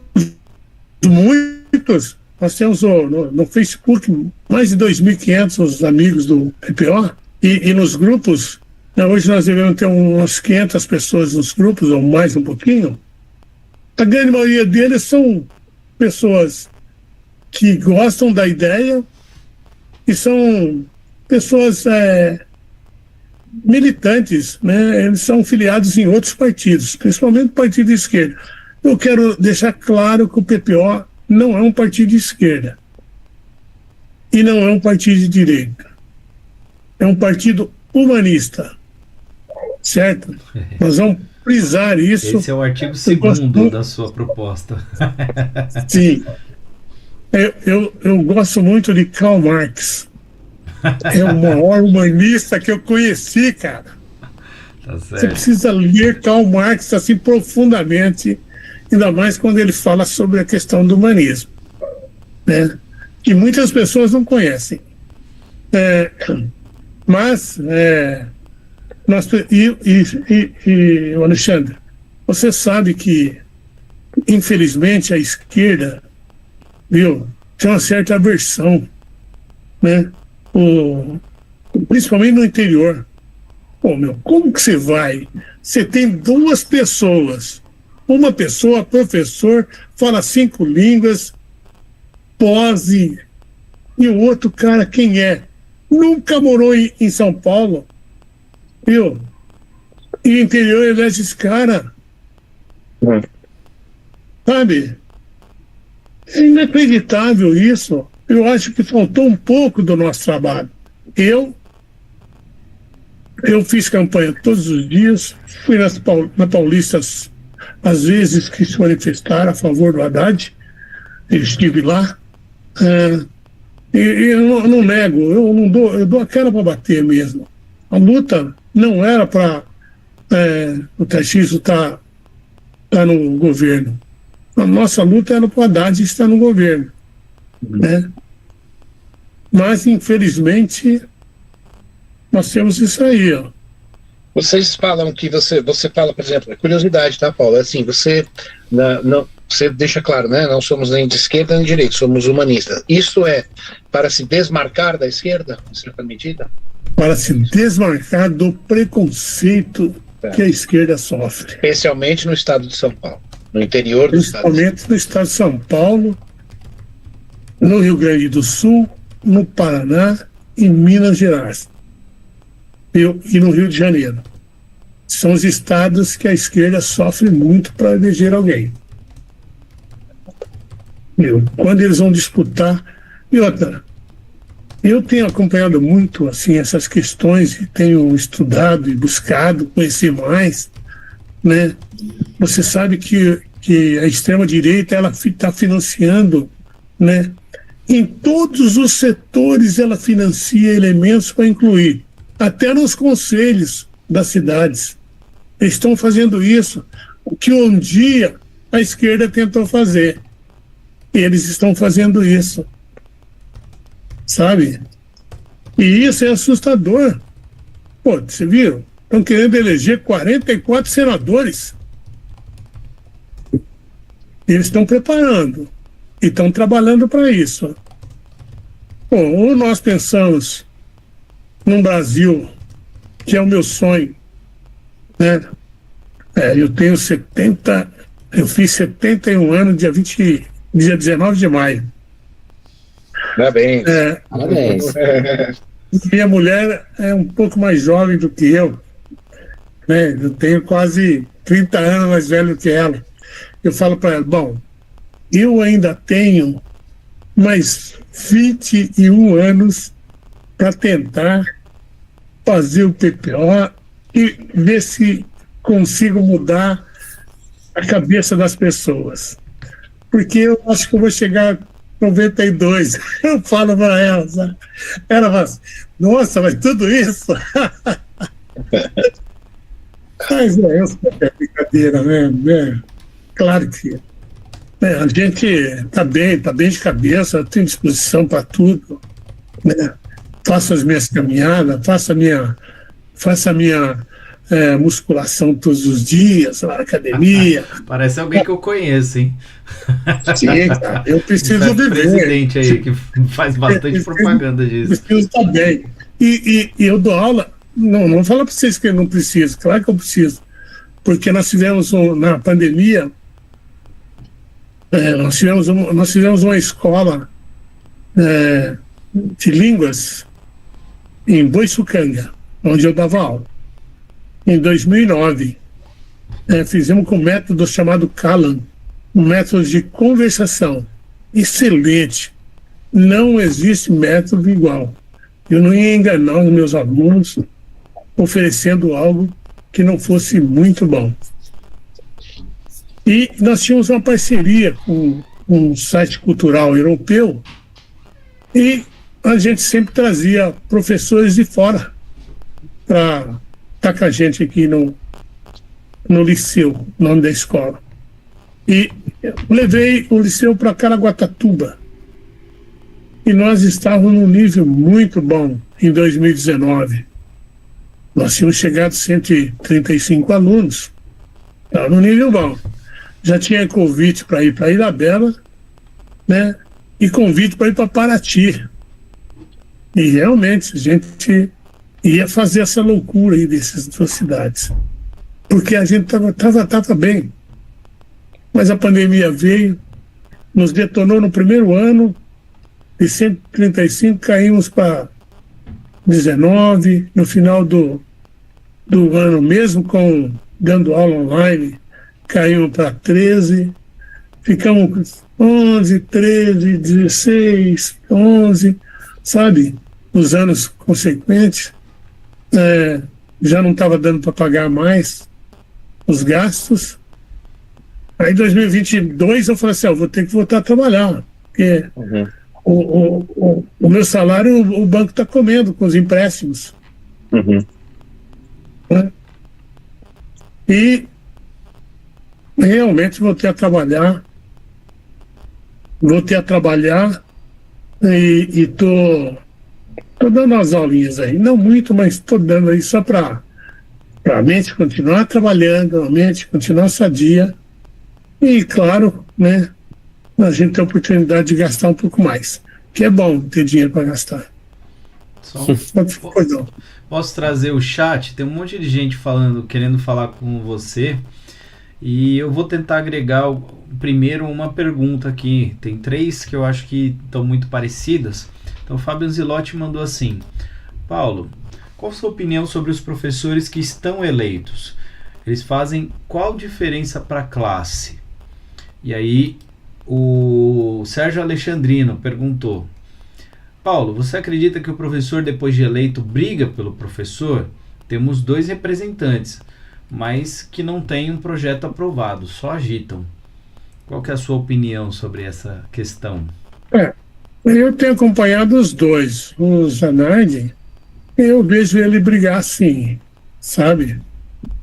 muitos. Nós temos no Facebook mais de 2.500 amigos do PPO. E nos grupos, hoje nós devemos ter umas 500 pessoas nos grupos, ou mais um pouquinho. A grande maioria deles são pessoas que gostam da ideia e são pessoas militantes, né? Eles são filiados em outros partidos, principalmente o partido de esquerda. Eu quero deixar claro que o PPO não é um partido de esquerda e não é um partido de direita. É um partido humanista, certo? Nós vamos frisar isso. Esse é o artigo 2º da sua proposta. Sim. Eu gosto muito de Karl Marx. É o maior humanista que eu conheci, cara. Tá certo. Você precisa ler Karl Marx assim profundamente, ainda mais quando ele fala sobre a questão do humanismo, né? Que muitas pessoas não conhecem. Mas Alexandre, você sabe que, infelizmente, a esquerda, tem uma certa aversão, né? Principalmente no interior. Como que você vai? Você tem 2 pessoas. Uma pessoa, professor, fala 5 línguas, pose, e o outro cara, quem é? Nunca morou em São Paulo, viu? E o interior elege esse cara. Sabe? É inacreditável isso. Eu acho que faltou um pouco do nosso trabalho. Eu fiz campanha todos os dias, fui na Paulista às vezes que se manifestaram a favor do Haddad, eu estive lá. E eu não nego, eu dou a cara para bater mesmo. A luta não era para o Tarcísio estar no governo. A nossa luta era para o Haddad estar no governo. Né? Mas, infelizmente, nós temos isso aí. Vocês falam que você fala, por exemplo, curiosidade, tá, Paulo? Assim, você deixa claro, né? Não somos nem de esquerda nem de direita, somos humanistas. Isso é para se desmarcar da esquerda, em certa medida? para se desmarcar do preconceito que a esquerda sofre. Especialmente no estado de São Paulo, no interior do estado. Principalmente no estado de São Paulo, no Rio Grande do Sul, no Paraná e Minas Gerais. E no Rio de Janeiro. São os estados que a esquerda sofre muito para eleger alguém. Quando eles vão disputar. E outra, eu tenho acompanhado muito assim, essas questões, e tenho estudado e buscado conhecer mais, né? Você sabe que a extrema-direita está financiando, né? Em todos os setores ela financia elementos para incluir, até nos conselhos das cidades. Eles estão fazendo isso, o que um dia a esquerda tentou fazer. Eles estão fazendo isso, sabe? E isso é assustador. Pô, você viu? Estão querendo eleger 44 senadores. Eles estão preparando e estão trabalhando para isso. Bom, ou nós pensamos num Brasil, que é o meu sonho, né? Eu fiz 71 anos, dia 19 de maio. Parabéns. Parabéns. Minha mulher é um pouco mais jovem do que eu, né? Eu tenho quase 30 anos mais velho que ela. Eu falo para ela, bom, eu ainda tenho mais 21 anos para tentar fazer o PPO e ver se consigo mudar a cabeça das pessoas. Porque eu acho que eu vou chegar a 92. Eu falo para ela, sabe? Ela fala assim, nossa, mas tudo isso? Mas é brincadeira, né? Claro que a gente está bem de cabeça, tem disposição para tudo, né? Faço as minhas caminhadas, faço a minha musculação todos os dias, na academia. Parece alguém que eu conheço, hein? Sim, cara, eu preciso viver. Presidente aí que faz bastante propaganda disso. Preciso estar bem. E eu dou aula, não vou falar para vocês que eu não preciso, claro que eu preciso, porque nós tivemos na pandemia, nós fizemos uma escola de línguas em Boiçucanga, onde eu dava aula. Em 2009, fizemos com um método chamado Kalan, um método de conversação excelente. Não existe método igual. Eu não ia enganar os meus alunos oferecendo algo que não fosse muito bom. E nós tínhamos uma parceria com um site cultural europeu e a gente sempre trazia professores de fora para estar com a gente aqui no Liceu, nome da escola. E levei o Liceu para Caraguatatuba. E nós estávamos num nível muito bom em 2019. Nós tínhamos chegado a 135 alunos. Estava num nível bom. Já tinha convite para ir para Ilhabela, né? E convite para ir para Paraty. E realmente a gente ia fazer essa loucura aí dessas duas cidades. Porque a gente estava bem. Mas a pandemia veio, nos detonou no primeiro ano, de 135 caímos para 19, no final do ano, mesmo dando aula online, caímos para 13, ficamos 11, 13, 16, 11, sabe? Nos anos consequentes, já não estava dando para pagar mais os gastos. Aí em 2022 eu falei assim, eu vou ter que voltar a trabalhar, porque o meu salário o banco está comendo com os empréstimos. Né? E realmente voltei a trabalhar e tô dando as aulinhas aí, não muito, mas tô dando aí só para a mente continuar trabalhando, a mente continuar sadia. E, claro, né, a gente tem a oportunidade de gastar um pouco mais, que é bom ter dinheiro para gastar. Só Pois não. posso trazer o chat? Tem um monte de gente falando, querendo falar com você. E eu vou tentar agregar primeiro uma pergunta aqui. Tem 3 que eu acho que estão muito parecidas. Então o Fábio Zilotti mandou assim: Paulo, qual a sua opinião sobre os professores que estão eleitos? Eles fazem qual diferença para a classe? E aí o Sérgio Alexandrino perguntou: Paulo, você acredita que o professor, depois de eleito, briga pelo professor? Temos 2 representantes, mas que não têm um projeto aprovado, só agitam. Qual que é a sua opinião sobre essa questão? Eu tenho acompanhado os dois. O Zanardi, eu vejo ele brigar sim, sabe?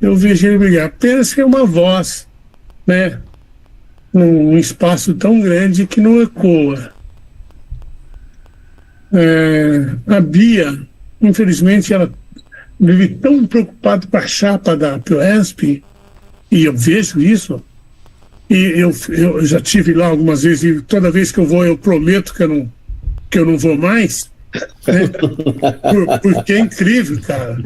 Eu vejo ele brigar. Apenas que é uma voz, né? Num espaço tão grande que não ecoa. A Bia, infelizmente, ela vive tão preocupada com a chapa da Pioesp, e eu vejo isso, e eu já tive lá algumas vezes, e toda vez que eu vou, eu prometo que eu não vou mais, né? Porque é incrível, cara.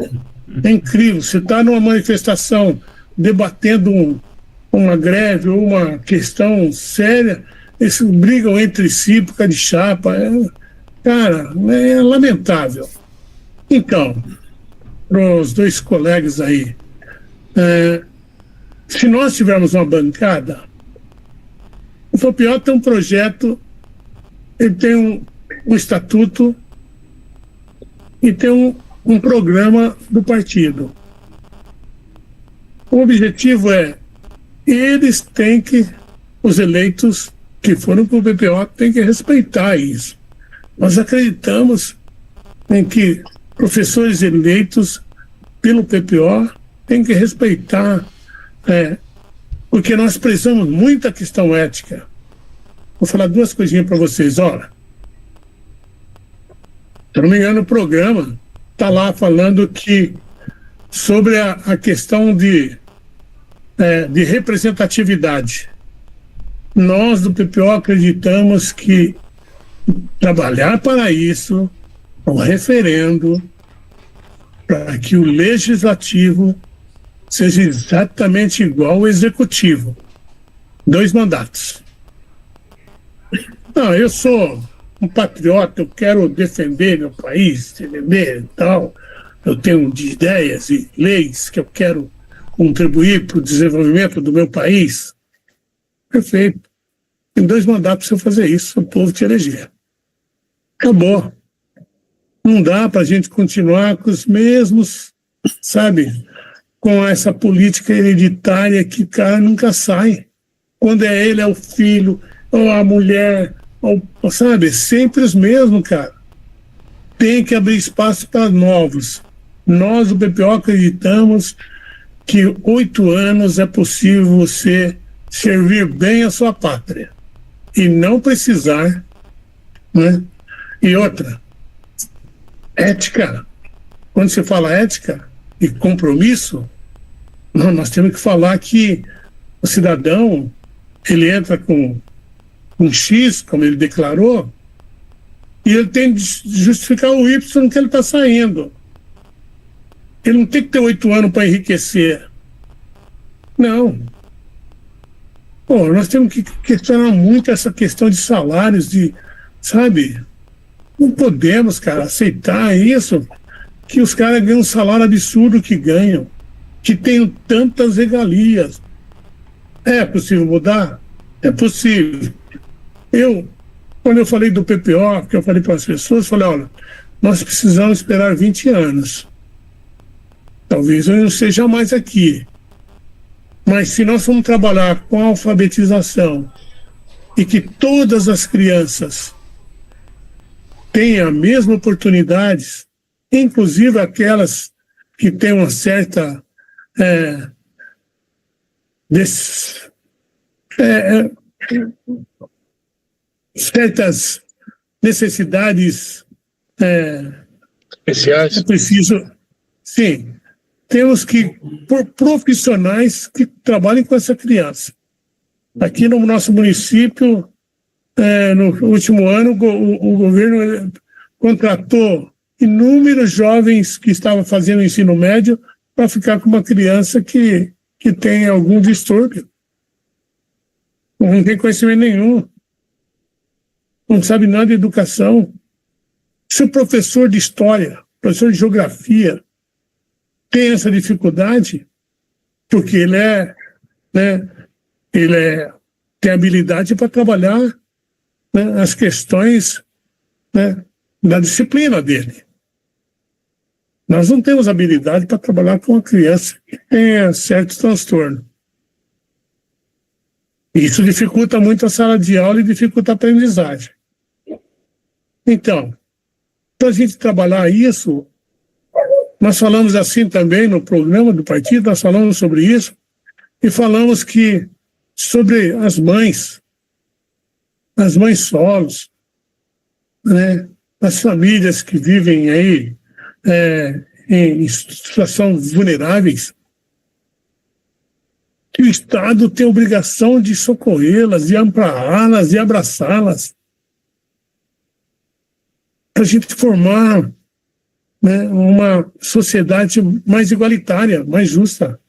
É incrível. Você está numa manifestação debatendo uma greve ou uma questão séria, eles brigam entre si por causa de chapa. Cara, é lamentável. Então, para os 2 colegas aí, se nós tivermos uma bancada, o FOPEOL tem um projeto, ele tem um estatuto e tem um programa do partido. O objetivo é, os eleitos que foram para o PPO têm que respeitar isso. Nós acreditamos em que professores eleitos pelo PPO têm que respeitar, porque nós prezamos muito a questão ética. Vou falar 2 coisinhas para vocês. Olha, se eu não me engano, o programa está lá falando que sobre a questão de representatividade. Nós do PPO acreditamos que trabalhar para isso, um referendo, para que o legislativo seja exatamente igual ao executivo. 2 mandatos. Não, eu sou um patriota, eu quero defender meu país, entender e tal. Eu tenho ideias e leis que eu quero contribuir para o desenvolvimento do meu país. Perfeito. Tem 2 mandatos para você fazer isso, o povo te eleger. Acabou. Não dá para a gente continuar com os mesmos, sabe, com essa política hereditária que o cara nunca sai. Quando é ele, é o filho, ou a mulher, ou, sabe, sempre os mesmos, cara. Tem que abrir espaço para novos. Nós, do PPO, acreditamos que 8 anos é possível você servir bem a sua pátria e não precisar, né? E outra, ética. Quando você fala ética e compromisso, nós temos que falar que o cidadão, ele entra com um X, como ele declarou, e ele tem que justificar o Y que ele está saindo. Ele não tem que ter 8 anos para enriquecer. Não. Pô, nós temos que questionar muito essa questão de salários, sabe? Não podemos, cara, aceitar isso, que os caras ganham um salário absurdo que ganham, que tenham tantas regalias. É possível mudar? É possível. Quando eu falei do PPO, que eu falei para as pessoas, falei, olha, nós precisamos esperar 20 anos. Talvez eu não seja mais aqui. Mas se nós formos trabalhar com a alfabetização e que todas as crianças tenham as mesmas oportunidades, inclusive aquelas que têm uma certa certas necessidades especiais. É preciso, sim, temos que por profissionais que trabalhem com essa criança. Aqui no nosso município, no último ano, o governo contratou inúmeros jovens que estavam fazendo ensino médio para ficar com uma criança que tem algum distúrbio. Não tem conhecimento nenhum. Não sabe nada de educação. Se o professor de história, professor de geografia, tem essa dificuldade, porque ele tem habilidade para trabalhar, né, as questões, né, da disciplina dele. Nós não temos habilidade para trabalhar com uma criança que tenha certo transtorno. Isso dificulta muito a sala de aula e dificulta a aprendizagem. Então, para a gente trabalhar isso, nós falamos assim também no programa do partido, nós falamos sobre isso, e falamos que sobre as mães solos, né, as famílias que vivem aí em situação vulneráveis, que o Estado tem a obrigação de socorrê-las, de ampará-las, de abraçá-las, para a gente formar, né, uma sociedade mais igualitária, mais justa.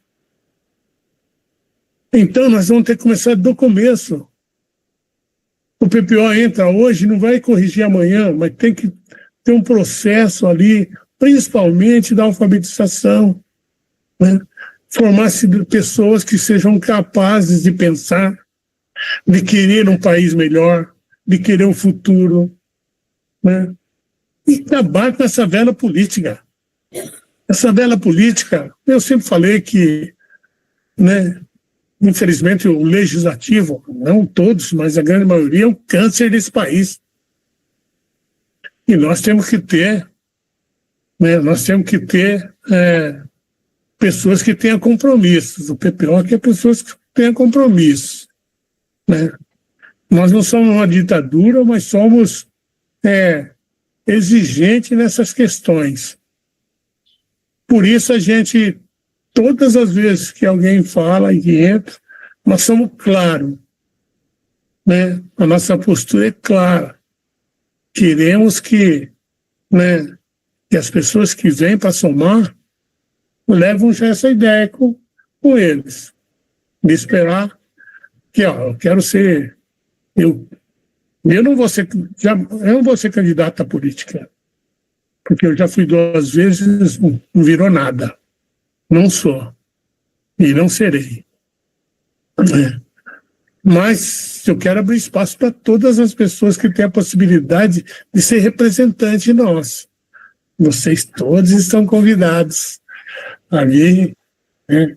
Então, nós vamos ter que começar do começo. O PPO entra hoje, não vai corrigir amanhã, mas tem que ter um processo ali, principalmente da alfabetização, né? Formar-se de pessoas que sejam capazes de pensar, de querer um país melhor, de querer um futuro, né? E acabar com essa velha política. Essa velha política, eu sempre falei que, né, infelizmente o legislativo, não todos, mas a grande maioria, é o câncer desse país. E nós temos que ter, né, pessoas que tenham compromissos. O PPO quer pessoas que tenham compromissos, né? Nós não somos uma ditadura, mas somos exigentes nessas questões. Por isso a gente, todas as vezes que alguém fala e entra, nós somos claros, né? A nossa postura é clara. Queremos que, né, que as pessoas que vêm para somar levam já essa ideia com eles, de esperar que, eu quero ser, eu não vou ser candidato à política, porque eu já fui 2 vezes, não virou nada, não sou, e não serei. Mas eu quero abrir espaço para todas as pessoas que têm a possibilidade de ser representante nosso. Vocês todos estão convidados ali, né?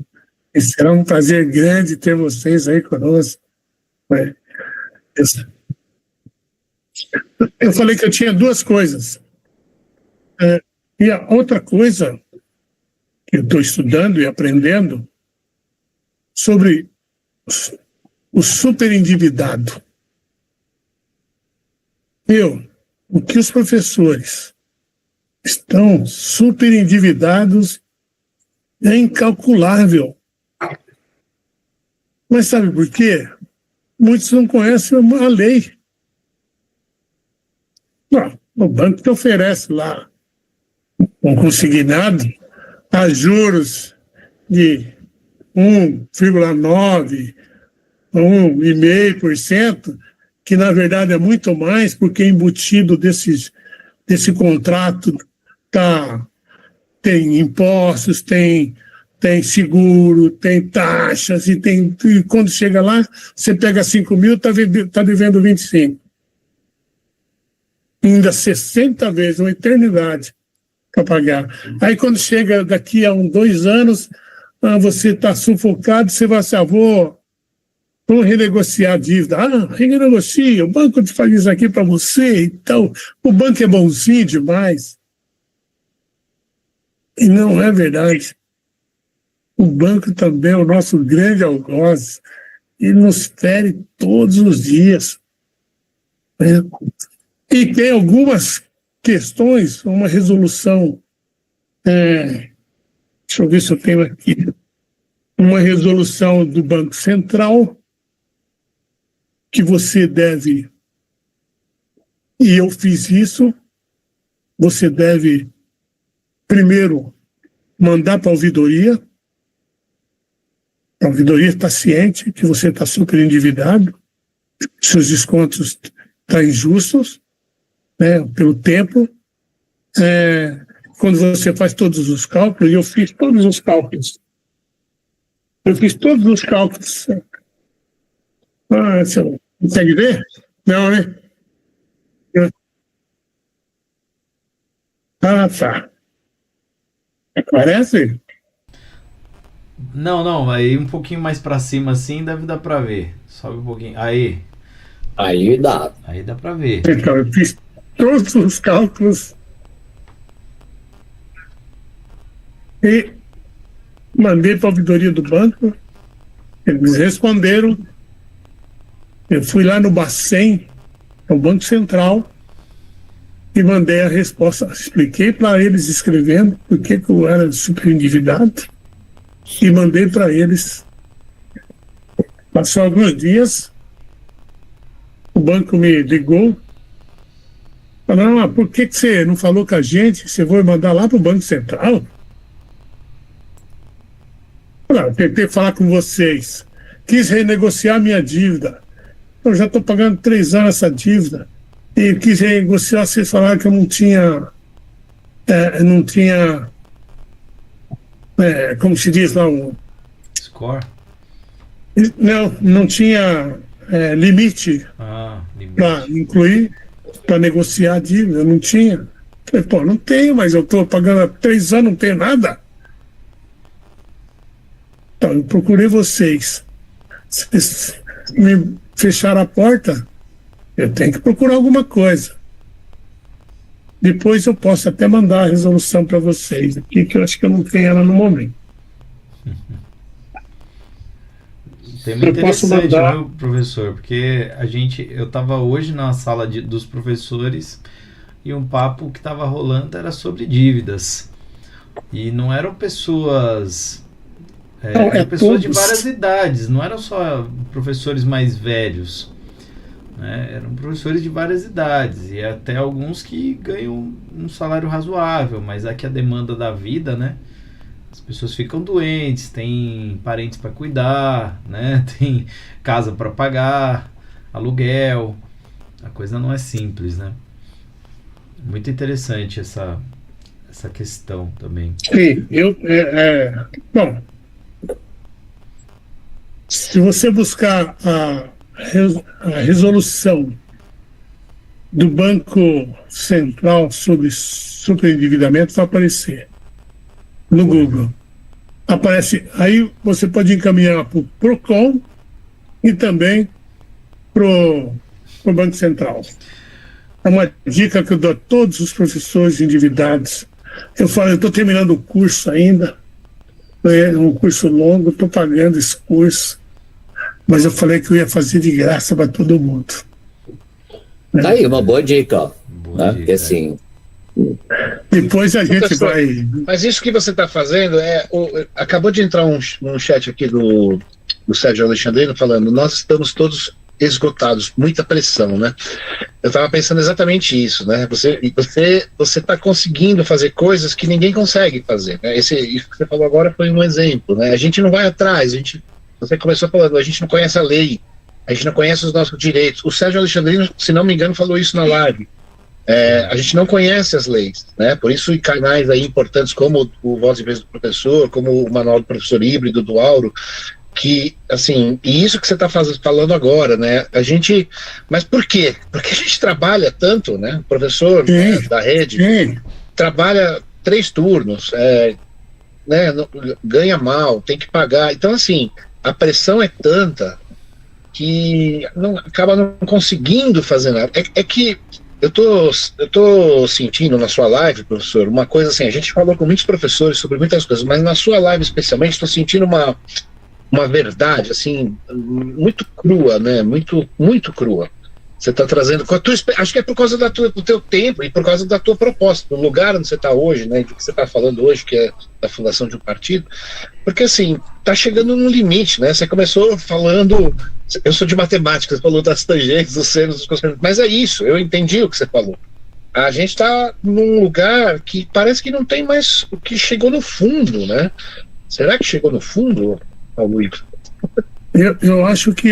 E será um prazer grande ter vocês aí conosco, né? Eu falei que eu tinha 2 coisas. E a outra coisa que eu estou estudando e aprendendo sobre o superendividado. O que os professores estão superendividados é incalculável. Mas sabe por quê? Muitos não conhecem a lei. O banco te oferece lá um consignado a juros de 1,9%, 1,5%, que na verdade é muito mais, porque embutido desse contrato tem impostos, tem seguro, tem taxas, e quando chega lá, você pega 5 mil, está devendo 25. Ainda 60 vezes, uma eternidade para pagar. Aí quando chega daqui a 2 anos, você está sufocado, você vai assim, vamos renegociar a dívida. Renegocia, o banco faz isso aqui para você, então o banco é bonzinho demais. E não é verdade. O banco também é o nosso grande algoz. Ele nos fere todos os dias, né? E tem algumas questões, uma resolução, deixa eu ver se eu tenho aqui, uma resolução do Banco Central, que você deve, e eu fiz isso, você deve, primeiro, mandar para a ouvidoria. A ouvidoria está ciente que você está super endividado, seus descontos estão injustos, né, pelo tempo. Quando você faz todos os cálculos, eu fiz todos os cálculos. Você consegue ver? Não, né? Tá. Parece? Não, aí um pouquinho mais pra cima assim deve dar pra ver. Sobe um pouquinho. Aí dá. Aí dá pra ver. Então, eu fiz todos os cálculos e mandei para a ouvidoria do banco. Eles responderam. Eu fui lá no Bacen, no Banco Central, e mandei a resposta. Expliquei para eles escrevendo por que eu era super endividado e mandei para eles. Passou alguns dias, o banco me ligou, falou: por que você não falou com a gente? Você vai mandar lá para o Banco Central? Eu tentei falar com vocês, quis renegociar minha dívida. Eu já estou pagando 3 anos essa dívida. E quis renegociar, vocês falaram que eu não tinha, como se diz lá, Score? Não tinha limite para incluir, para negociar a dívida, não tinha. Falei, não tenho, mas eu estou pagando há 3 anos, não tenho nada. Então, eu procurei vocês. Vocês me fecharam a porta, eu tenho que procurar alguma coisa. Depois eu posso até mandar a resolução para vocês aqui, que eu acho que eu não tenho ela no momento. Tema interessante, viu, professor? Porque eu estava hoje na sala dos professores e um papo que estava rolando era sobre dívidas. E não eram pessoas... eram pessoas de várias idades, não eram só professores mais velhos, né? Eram professores de várias idades e até alguns que ganham um salário razoável, mas aqui a demanda da vida, né? As pessoas ficam doentes, tem parentes para cuidar, né? Tem casa para pagar, aluguel, a coisa não é simples, né? Muito interessante essa questão também. Sim, bom, se você buscar a resolução do Banco Central sobre superendividamento, vai aparecer no Google. Aparece, aí você pode encaminhar para o Procon e também para o Banco Central. É uma dica que eu dou a todos os professores endividados. Eu estou terminando o curso ainda, é um curso longo, estou pagando esse curso, mas eu falei que eu ia fazer de graça para todo mundo. Tá aí, uma boa dica, ó. Boa dica, porque assim... Depois a gente vai... Mas isso que você está fazendo acabou de entrar um chat aqui do Sérgio Alexandrino falando: nós estamos todos esgotados, muita pressão, né? Eu estava pensando exatamente isso, né? Você está conseguindo fazer coisas que ninguém consegue fazer, né? Isso que você falou agora foi um exemplo, né? A gente não vai atrás, você começou falando, a gente não conhece a lei, a gente não conhece os nossos direitos. O Sérgio Alexandrino, se não me engano, falou isso na live. A gente não conhece as leis, né? Por isso, em canais aí importantes como o Voz e Vez do Professor, como o Manual do Professor Híbrido do Auro, que, assim, e isso que você está falando agora, né? Mas por quê? Porque a gente trabalha tanto, né? O professor, né, da rede trabalha 3 turnos, né? Ganha mal, tem que pagar. Então, assim, a pressão é tanta que acaba não conseguindo fazer nada. É que eu tô sentindo na sua live, professor, uma coisa assim, a gente falou com muitos professores sobre muitas coisas, mas na sua live especialmente estou sentindo uma verdade, assim, muito crua, né, muito, muito crua. Você está trazendo, acho que é por causa do teu tempo e por causa da tua proposta, do lugar onde você está hoje, né, do que você está falando hoje, que é da fundação de um partido, porque assim, está chegando no limite, né, você começou falando, eu sou de matemática, você falou das tangentes, dos senos, dos cossenos, mas é isso, eu entendi o que você falou. a gente está num lugar que parece que não tem mais, que chegou no fundo, né? Será que chegou no fundo, Paulo? Eu acho que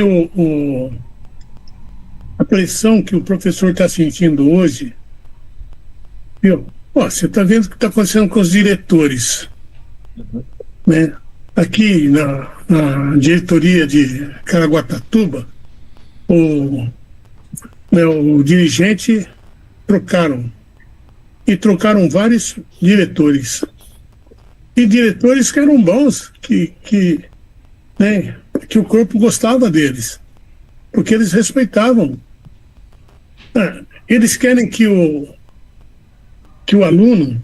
a pressão que o professor está sentindo hoje, viu? Ó, você está vendo o que está acontecendo com os diretores, né? Aqui na diretoria de Caraguatatuba, o dirigente trocaram vários diretores, e diretores que eram bons, né, que o corpo gostava deles, porque eles respeitavam. Eles querem que o aluno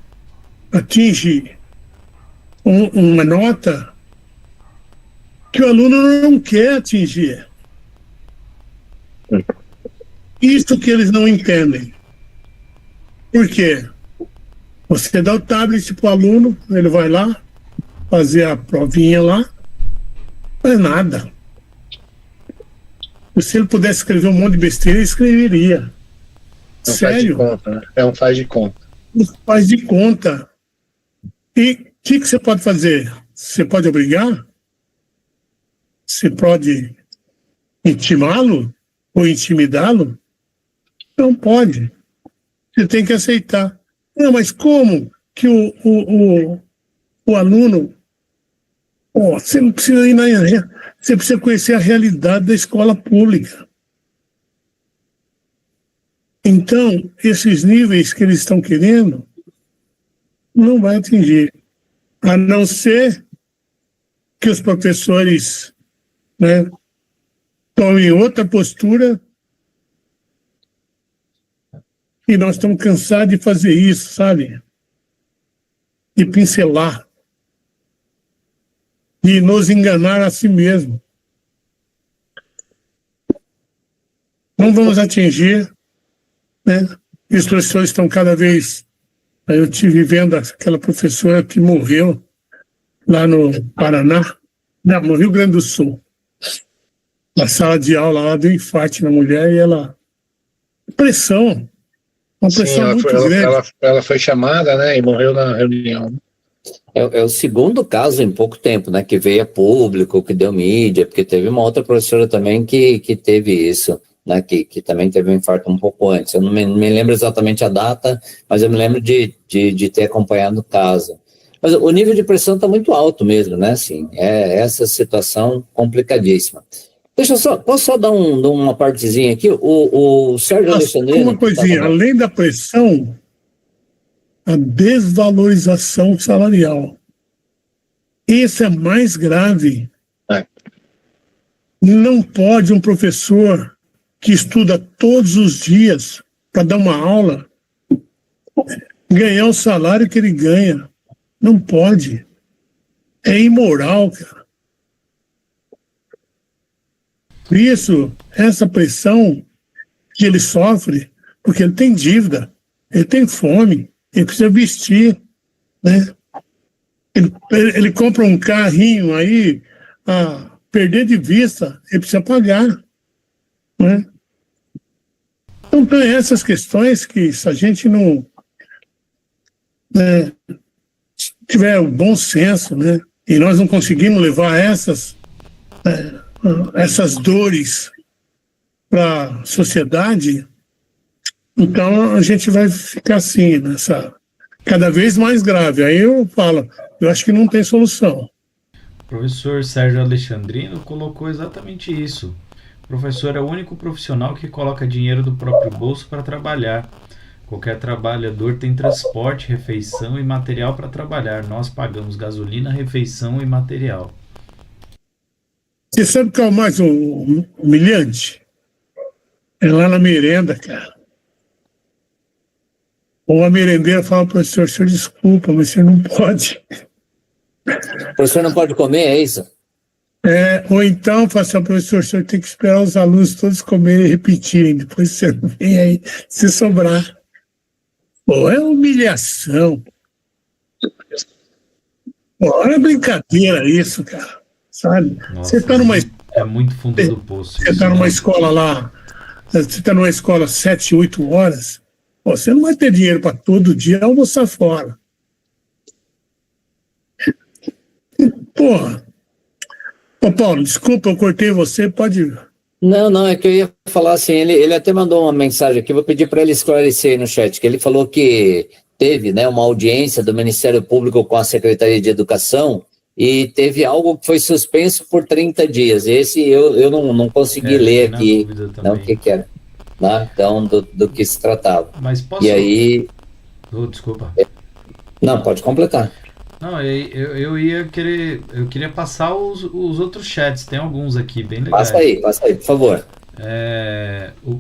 atinge uma nota que o aluno não quer atingir. Isso que eles não entendem. Por quê? Você dá o tablet para o aluno, ele vai lá fazer a provinha lá, não é nada. Se ele pudesse escrever um monte de besteira, ele escreveria. Não Sério? faz de conta, né? É um faz de conta. Faz de conta. E o que você pode fazer? Você pode obrigar? Você pode intimá-lo ou intimidá-lo? Não pode. Você tem que aceitar. Não, mas como que o aluno... você não precisa ir você precisa conhecer a realidade da escola pública. Então, esses níveis que eles estão querendo, não vai atingir. A não ser que os professores, né, tomem outra postura, e nós estamos cansados de fazer isso, sabe? De pincelar, de nos enganar a si mesmo. Não vamos atingir, né? Os professores estão cada vez... Eu estive vendo aquela professora que morreu lá no Paraná, não, no Rio Grande do Sul. Na sala de aula, ela deu infarto na mulher e ela... Pressão. Uma pressão muito grande. Ela foi chamada, né, e morreu na reunião. É o segundo caso em pouco tempo, né, que veio a público, que deu mídia, porque teve uma outra professora também que teve isso, né, que também teve um infarto um pouco antes. Eu não me lembro exatamente a data, mas eu me lembro de ter acompanhado o caso. Mas o nível de pressão está muito alto mesmo, né, assim, é essa situação complicadíssima. Posso só dar uma partezinha aqui? O Sérgio Alexandrino... Uma coisinha, além da pressão, a desvalorização salarial. Esse é mais grave. Não pode um professor que estuda todos os dias para dar uma aula ganhar o salário que ele ganha. Não pode. É imoral, cara. Por isso, essa pressão que ele sofre, porque ele tem dívida, ele tem fome, ele precisa vestir, né? Ele compra um carrinho aí, a perder de vista, ele precisa pagar, né? Então tem essas questões que, se a gente não, né, tiver um bom senso, né, e nós não conseguimos levar essas dores para a sociedade, então a gente vai ficar assim, cada vez mais grave. Aí eu falo, eu acho que não tem solução. O professor Sérgio Alexandrino colocou exatamente isso. O professor é o único profissional que coloca dinheiro do próprio bolso para trabalhar. Qualquer trabalhador tem transporte, refeição e material para trabalhar. Nós pagamos gasolina, refeição e material. Você sabe qual é o mais humilhante? É lá na merenda, cara. Ou a merendeira fala para o professor, senhor, desculpa, mas você não pode. O professor não pode comer, é isso? Ou então fala assim, professor, o senhor tem que esperar os alunos todos comerem e repetirem, depois você vem aí, se sobrar. Pô, é humilhação. Pô, é brincadeira isso, cara. Sabe? Nossa, você está numa... É muito fundo do poço. Você está numa escola lá, você está numa escola 7, 8 horas, Pô, você não vai ter dinheiro para todo dia almoçar fora. Porra. Ô, Paulo, desculpa, eu cortei você, pode... Não, é que eu ia falar assim, ele até mandou uma mensagem aqui, vou pedir para ele esclarecer aí no chat, que ele falou que teve, né, uma audiência do Ministério Público com a Secretaria de Educação e teve algo que foi suspenso por 30 dias. Esse eu não consegui ler aqui, não, o que era, né? Então, do que se tratava. Mas posso... E aí... desculpa. Não, pode completar. Não, eu queria passar os outros chats, tem alguns aqui bem legais. Passa aí, por favor.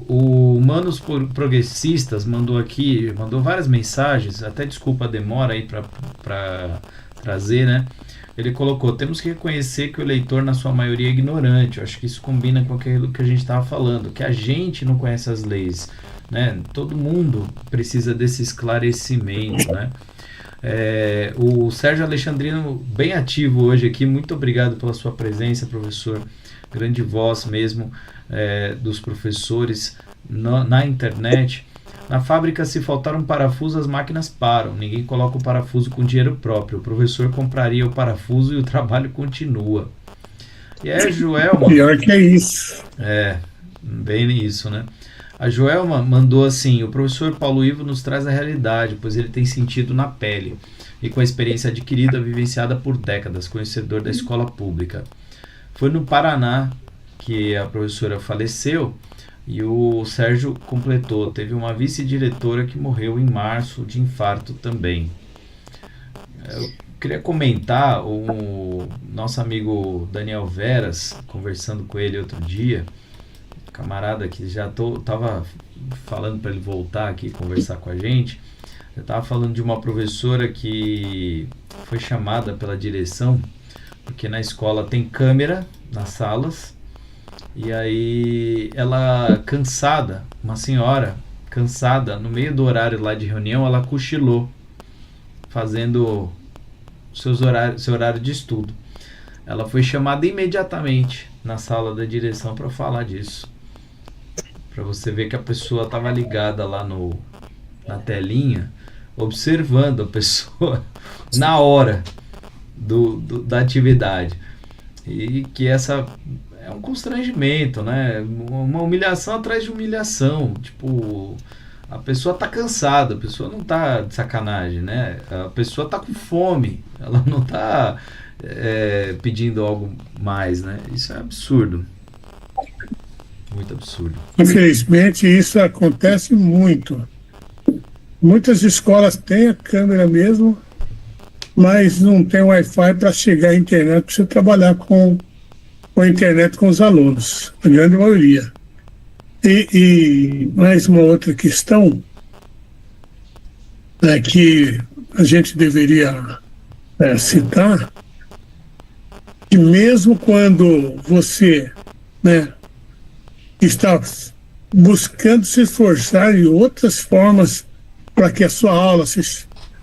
O Manos Progressistas mandou várias mensagens, até desculpa a demora aí para trazer, né? Ele colocou: temos que reconhecer que o eleitor, na sua maioria, é ignorante. Eu acho que isso combina com aquilo que a gente estava falando, que a gente não conhece as leis, né? Todo mundo precisa desse esclarecimento, né? O Sérgio Alexandrino, bem ativo hoje aqui, muito obrigado pela sua presença, professor, grande voz mesmo dos professores na internet. Na fábrica, se faltar um parafuso, as máquinas param, ninguém coloca o parafuso com dinheiro próprio, o professor compraria o parafuso e o trabalho continua. E a Joelma... Pior que é isso. Bem isso, né? A Joelma mandou assim: o professor Paulo Ivo nos traz a realidade, pois ele tem sentido na pele e com a experiência adquirida, vivenciada por décadas, conhecedor da escola pública. Foi no Paraná que a professora faleceu e o Sérgio completou: teve uma vice-diretora que morreu em março de infarto também. Eu queria comentar o nosso amigo Daniel Veras, conversando com ele outro dia, camarada que já estava falando para ele voltar aqui conversar com a gente. Eu estava falando de uma professora que foi chamada pela direção, porque na escola tem câmera nas salas, e aí ela, cansada, uma senhora cansada, no meio do horário lá de reunião, ela cochilou, fazendo seu horário de estudo. Ela foi chamada imediatamente na sala da direção para falar disso. Para você ver que a pessoa estava ligada lá na telinha, observando a pessoa na hora da atividade. E que essa é um constrangimento, né? Uma humilhação atrás de humilhação. Tipo, a pessoa tá cansada, a pessoa não tá de sacanagem, né? A pessoa tá com fome, ela não tá pedindo algo mais, né? Isso é absurdo. Muito absurdo. Infelizmente, isso acontece muito. Muitas escolas têm a câmera mesmo, mas não tem Wi-Fi para chegar à internet para você trabalhar com a internet com os alunos, a grande maioria. E mais uma outra questão que a gente deveria citar, que mesmo quando você, né, está buscando se esforçar em outras formas para que a sua aula se...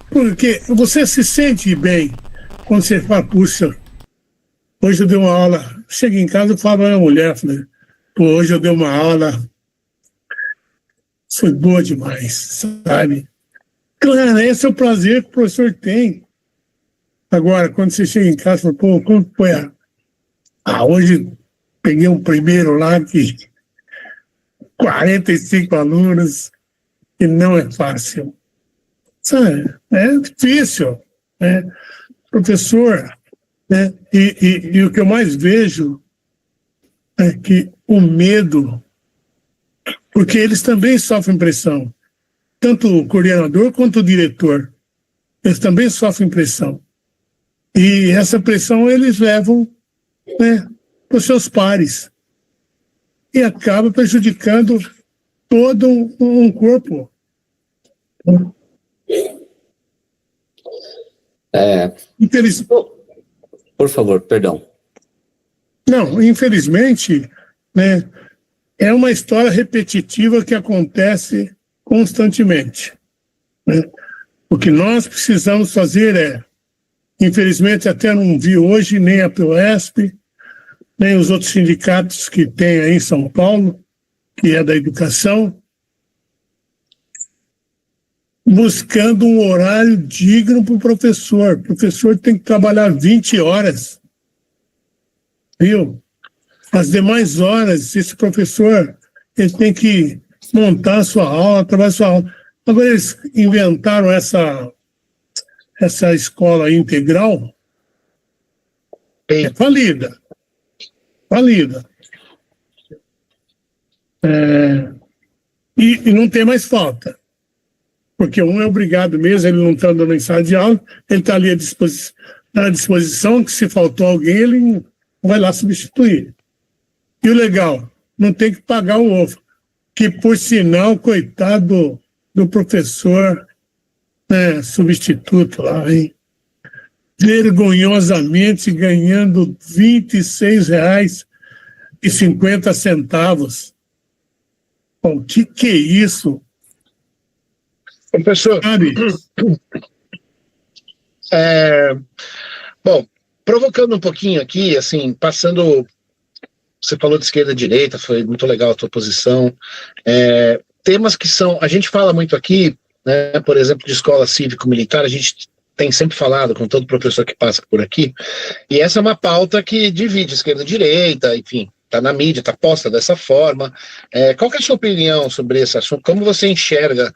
Porque você se sente bem quando você fala: puxa, hoje eu dei uma aula. Chego em casa e falo para a mulher, falei: pô, hoje eu dei uma aula, foi boa demais, sabe? Claro, esse é o prazer que o professor tem. Agora, quando você chega em casa e fala: pô, como foi hoje peguei um primeiro lá que 45 alunos, e não é fácil. Sabe? É difícil, né? Professor, né? E o que eu mais vejo é que o medo, porque eles também sofrem pressão, tanto o coordenador quanto o diretor, eles também sofrem pressão. E essa pressão eles levam, né, para os seus pares. E acaba prejudicando todo um corpo. Por favor, perdão. Não, infelizmente, né, é uma história repetitiva que acontece constantemente, né? O que nós precisamos fazer infelizmente, até não vi hoje nem a POESP, nem os outros sindicatos que tem aí em São Paulo, que é da educação, buscando um horário digno para o professor. O professor tem que trabalhar 20 horas, viu? As demais horas, esse professor ele tem que montar a sua aula, trabalhar a sua aula. Agora eles inventaram essa escola integral, é falida. E não tem mais falta. Porque um é obrigado mesmo, ele não está andando em sala de aula, ele está ali à disposição, que se faltou alguém, ele vai lá substituir. E o legal, não tem que pagar o ovo. Que, por sinal, coitado do professor substituto lá, hein? Vergonhosamente ganhando R$ 26,50. O que é isso? Professor, bom, provocando um pouquinho aqui, assim, passando, você falou de esquerda e direita, foi muito legal a tua posição, temas que são, a gente fala muito aqui, né, por exemplo, de escola cívico-militar, a gente tem sempre falado com todo professor que passa por aqui, e essa é uma pauta que divide esquerda e direita, enfim, está na mídia, está posta dessa forma. Qual que é a sua opinião sobre esse assunto? Como você enxerga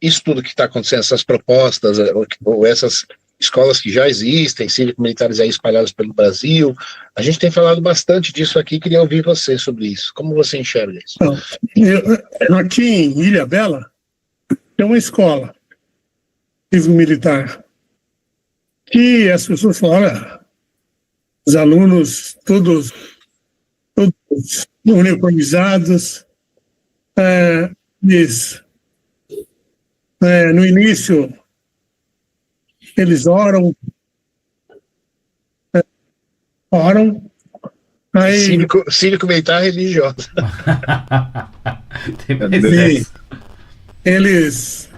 isso tudo que está acontecendo, essas propostas, ou essas escolas que já existem, cívico-militares aí espalhadas pelo Brasil? A gente tem falado bastante disso aqui, queria ouvir você sobre isso. Como você enxerga isso? Aqui em Ilhabela tem uma escola cívico-militar que as pessoas falam, os alunos todos uniformizados, no início eles oram, aí cívico-militar religiosa. eles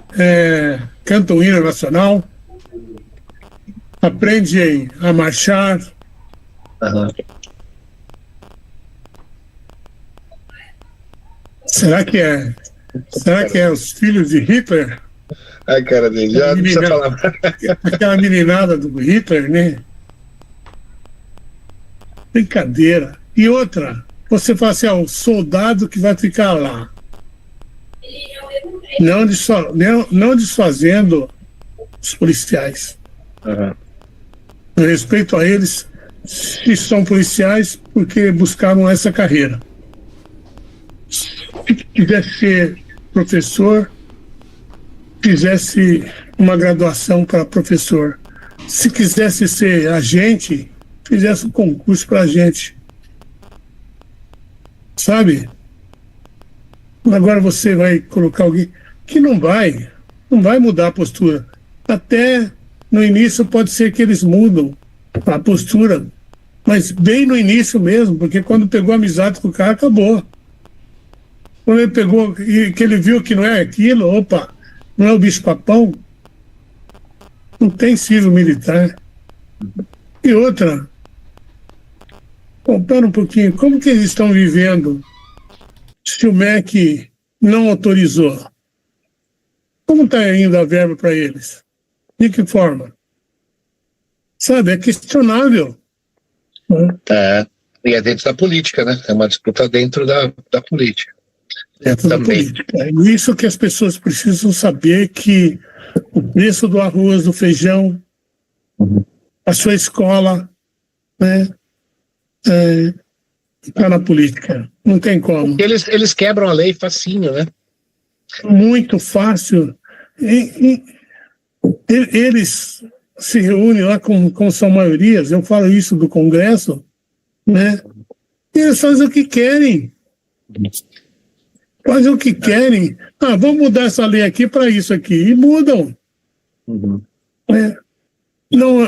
cantam o hino nacional, aprendem a marchar. Será que é os filhos de Hitler? Ai, cara dele, já não precisa falar. Aquela meninada do Hitler, né? Brincadeira. E outra, você fala assim, o soldado que vai ficar lá. Não desfazendo os policiais. Eu respeito a eles, se são policiais, porque buscaram essa carreira. Se quisesse ser professor, fizesse uma graduação para professor. Se quisesse ser agente, fizesse um concurso para agente. Sabe? Agora você vai colocar alguém que não vai mudar a postura. Até no início pode ser que eles mudam a postura, mas bem no início mesmo, porque quando pegou amizade com o cara, acabou. Quando ele pegou e que ele viu que não é aquilo, opa, não é o bicho-papão, não tem cívico-militar. E outra, pera um pouquinho, como que eles estão vivendo se o MEC não autorizou? Como está indo a verba para eles? De que forma? Sabe, é questionável. E é dentro da política, né? É uma disputa dentro da política. Dentro da política. É isso que as pessoas precisam saber, que o preço do arroz, do feijão, a sua escola, né, está na política. Não tem como. Eles quebram a lei facinho, né? Muito fácil. Eles se reúnem lá com são maiorias, eu falo isso do Congresso, né? E eles fazem o que querem. Fazem o que querem. Vamos mudar essa lei aqui para isso aqui. E mudam. Não,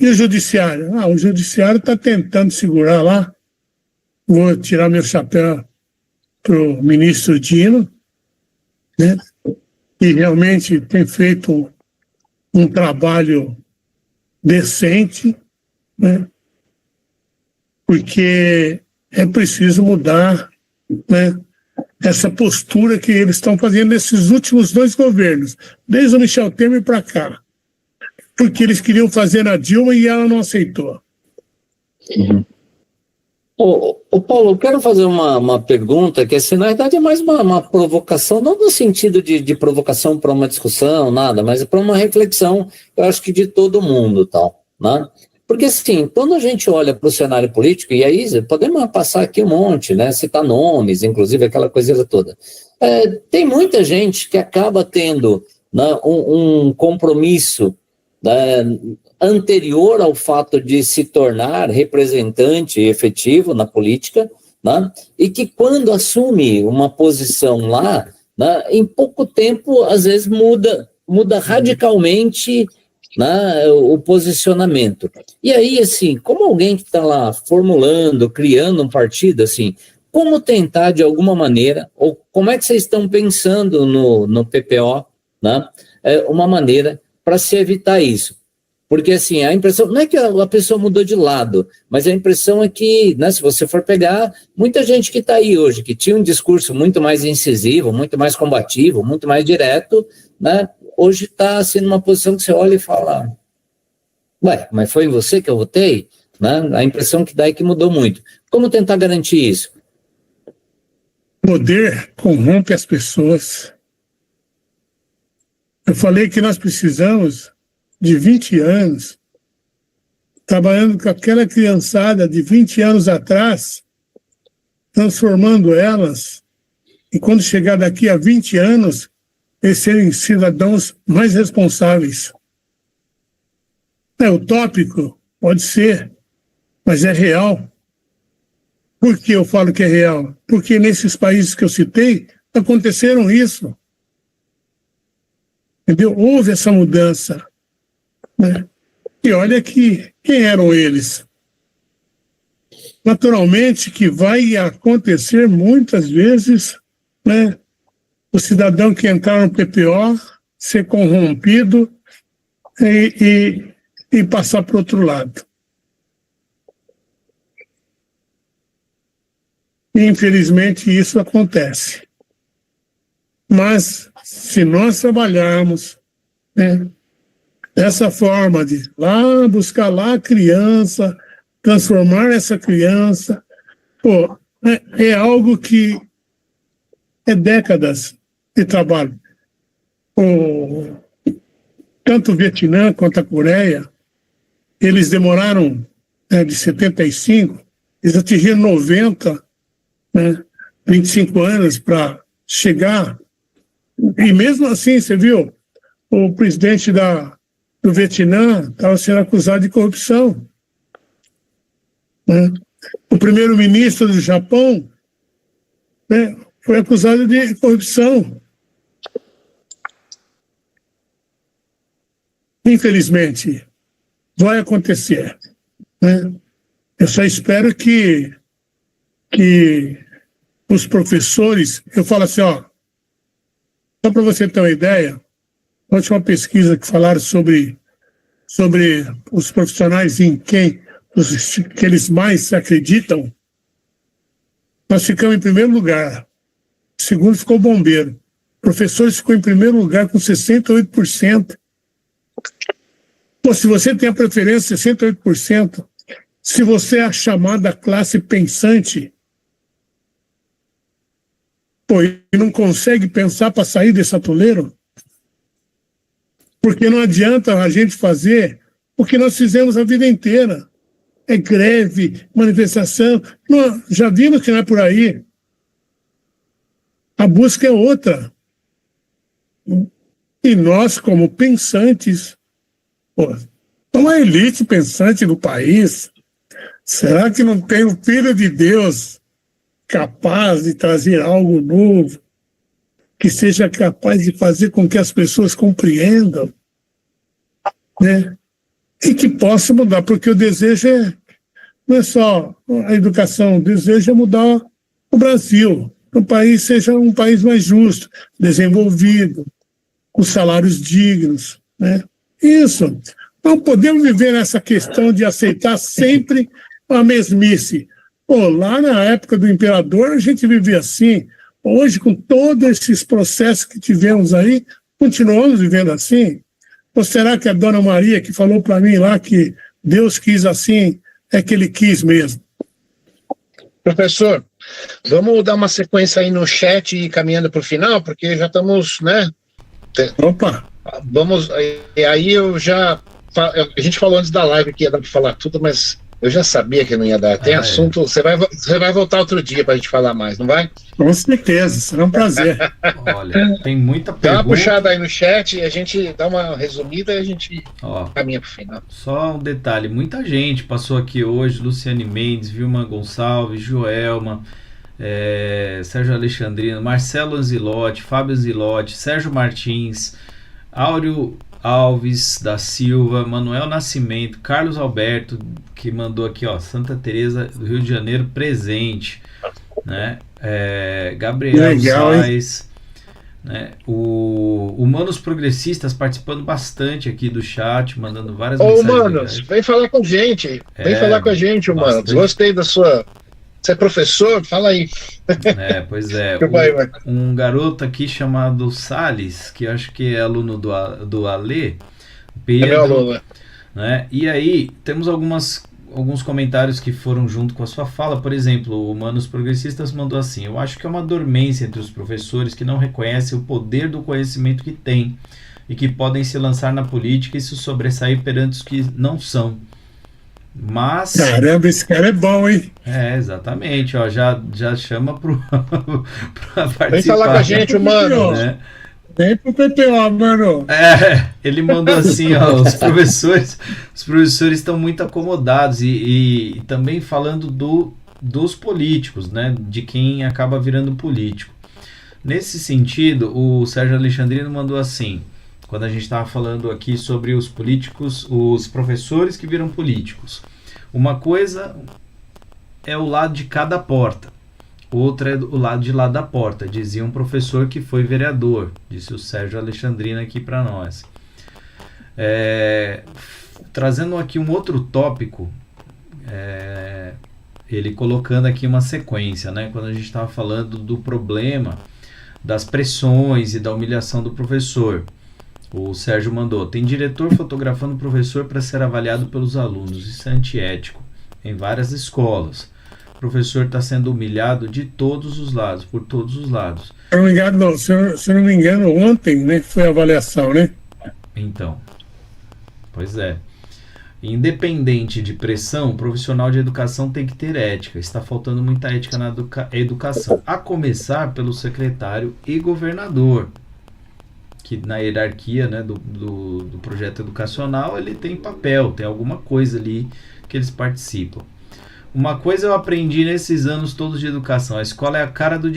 e o judiciário? O judiciário está tentando segurar lá. Vou tirar meu chapéu para o ministro Dino, né? Que realmente tem feito um trabalho decente, né? Porque é preciso mudar, né, essa postura que eles estão fazendo nesses últimos 2 governos, desde o Michel Temer para cá, porque eles queriam fazer na Dilma e ela não aceitou. Uhum. Ô Paulo, eu quero fazer uma pergunta que, assim, na verdade é mais uma provocação, não no sentido de provocação para uma discussão, nada, mas para uma reflexão, eu acho que de todo mundo, tal, né? Porque, assim, quando a gente olha para o cenário político, e aí podemos passar aqui um monte, né, citar nomes, inclusive aquela coisa toda, tem muita gente que acaba tendo, né, um compromisso, né, anterior ao fato de se tornar representante efetivo na política, né, e que quando assume uma posição lá, né, em pouco tempo, às vezes muda radicalmente, né, o posicionamento. E aí, assim, como alguém que está lá formulando, criando um partido, assim, como tentar de alguma maneira, ou como é que vocês estão pensando no PPO, né, uma maneira para se evitar isso? Porque, assim, a impressão, não é que a pessoa mudou de lado, mas a impressão é que, né, se você for pegar, muita gente que está aí hoje, que tinha um discurso muito mais incisivo, muito mais combativo, muito mais direto, né, hoje está assim numa posição que você olha e fala, ué, mas foi em você que eu votei? Né? A impressão que dá é que mudou muito. Como tentar garantir isso? Poder corrompe as pessoas. Eu falei que nós precisamos de 20 anos, trabalhando com aquela criançada de 20 anos atrás, transformando elas, e quando chegar daqui a 20 anos, eles serem cidadãos mais responsáveis. É utópico? Pode ser, mas é real. Por que eu falo que é real? Porque nesses países que eu citei, aconteceram isso. Entendeu? Houve essa mudança. Né? E olha que quem eram eles? Naturalmente que vai acontecer muitas vezes, né, o cidadão que entrar no PPO ser corrompido e passar para o outro lado. E, infelizmente, isso acontece. Mas, se nós trabalharmos, né, dessa forma de lá buscar lá a criança, transformar essa criança, pô, é algo que é décadas de trabalho. Tanto o Vietnã quanto a Coreia, eles demoraram, de 75, eles atingiram 90, né, 25 anos para chegar. E mesmo assim, você viu, o presidente do Vietnã estava sendo acusado de corrupção. Né? O primeiro-ministro do Japão, né, foi acusado de corrupção. Infelizmente, vai acontecer. Né? Eu só espero que os professores, eu falo assim, ó, só para você ter uma ideia, a última pesquisa que falaram sobre os profissionais em que eles mais acreditam, nós ficamos em primeiro lugar. Segundo ficou o bombeiro. Professores ficou em primeiro lugar com 68%. Pô, se você tem a preferência 68%, se você é a chamada classe pensante, pô, e não consegue pensar para sair desse atoleiro, porque não adianta a gente fazer o que nós fizemos a vida inteira. É greve, manifestação. Não, já vimos que não é por aí. A busca é outra. E nós, como pensantes, pô, somos a elite pensante do país. Será que não tem o Filho de Deus capaz de trazer algo novo, que seja capaz de fazer com que as pessoas compreendam, né? E que possa mudar, porque o desejo não é só a educação, o desejo é mudar o Brasil, que o país seja um país mais justo, desenvolvido, com salários dignos, né? Isso. Não podemos viver nessa questão de aceitar sempre a mesmice. Pô, lá na época do imperador a gente vivia assim, hoje, com todos esses processos que tivemos aí, continuamos vivendo assim? Ou será que a Dona Maria, que falou para mim lá que Deus quis assim, é que Ele quis mesmo? Professor, vamos dar uma sequência aí no chat e caminhando para o final, porque já estamos, né? Opa! Vamos, aí eu já... A gente falou antes da live que ia dar para falar tudo, mas eu já sabia que não ia dar. Tem assunto... Você vai voltar outro dia para a gente falar mais, não vai? Com certeza, será um prazer. Olha, tem muita Dá pergunta. uma puxada aí no chat, a gente dá uma resumida e a gente caminha para o final. Só um detalhe, muita gente passou aqui hoje, Luciane Mendes, Vilma Gonçalves, Joelma, Sérgio Alexandrino, Marcelo Anzilotti, Fábio Anzilotti, Sérgio Martins, Áureo Alves da Silva, Manuel Nascimento, Carlos Alberto, que mandou aqui, ó, Santa Teresa do Rio de Janeiro presente, né? Gabriel Sais, né? O Humanos Progressistas participando bastante aqui do chat, mandando várias mensagens. Humanos, vem falar com a gente, Humanos. Bastante. Gostei da sua... Você é professor? Fala aí. Pois é. Um garoto aqui chamado Salles, que eu acho que é aluno do Ale, Pedro, é meu aluno. Né? E aí, temos alguns comentários que foram junto com a sua fala. Por exemplo, o Humanos Progressistas mandou assim: eu acho que é uma dormência entre os professores que não reconhecem o poder do conhecimento que têm e que podem se lançar na política e se sobressair perante os que não são. Mas... Caramba, esse cara é bom, hein? Exatamente, ó, já chama pra participar. Vem falar com a gente, mano. Né? Vem pro PPO, mano. Ele mandou assim, ó, os professores estão muito acomodados e também falando dos políticos, né, de quem acaba virando político. Nesse sentido, o Sérgio Alexandrino mandou assim, quando a gente estava falando aqui sobre os políticos, os professores que viram políticos. Uma coisa é o lado de cada porta, outra é o lado de lá da porta, dizia um professor que foi vereador, disse o Sérgio Alexandrino aqui para nós. Trazendo aqui um outro tópico, ele colocando aqui uma sequência, né? Quando a gente estava falando do problema das pressões e da humilhação do professor. O Sérgio mandou: tem diretor fotografando o professor para ser avaliado pelos alunos. Isso é antiético em várias escolas. O professor está sendo humilhado de todos os lados, por todos os lados. Se eu não me engano, ontem, né, foi a avaliação, né? Então, pois é. Independente de pressão, o profissional de educação tem que ter ética. Está faltando muita ética na educação. A começar pelo secretário e governador, que na hierarquia, né, do projeto educacional ele tem papel, tem alguma coisa ali que eles participam. Uma coisa eu aprendi nesses anos todos de educação: a escola é a cara do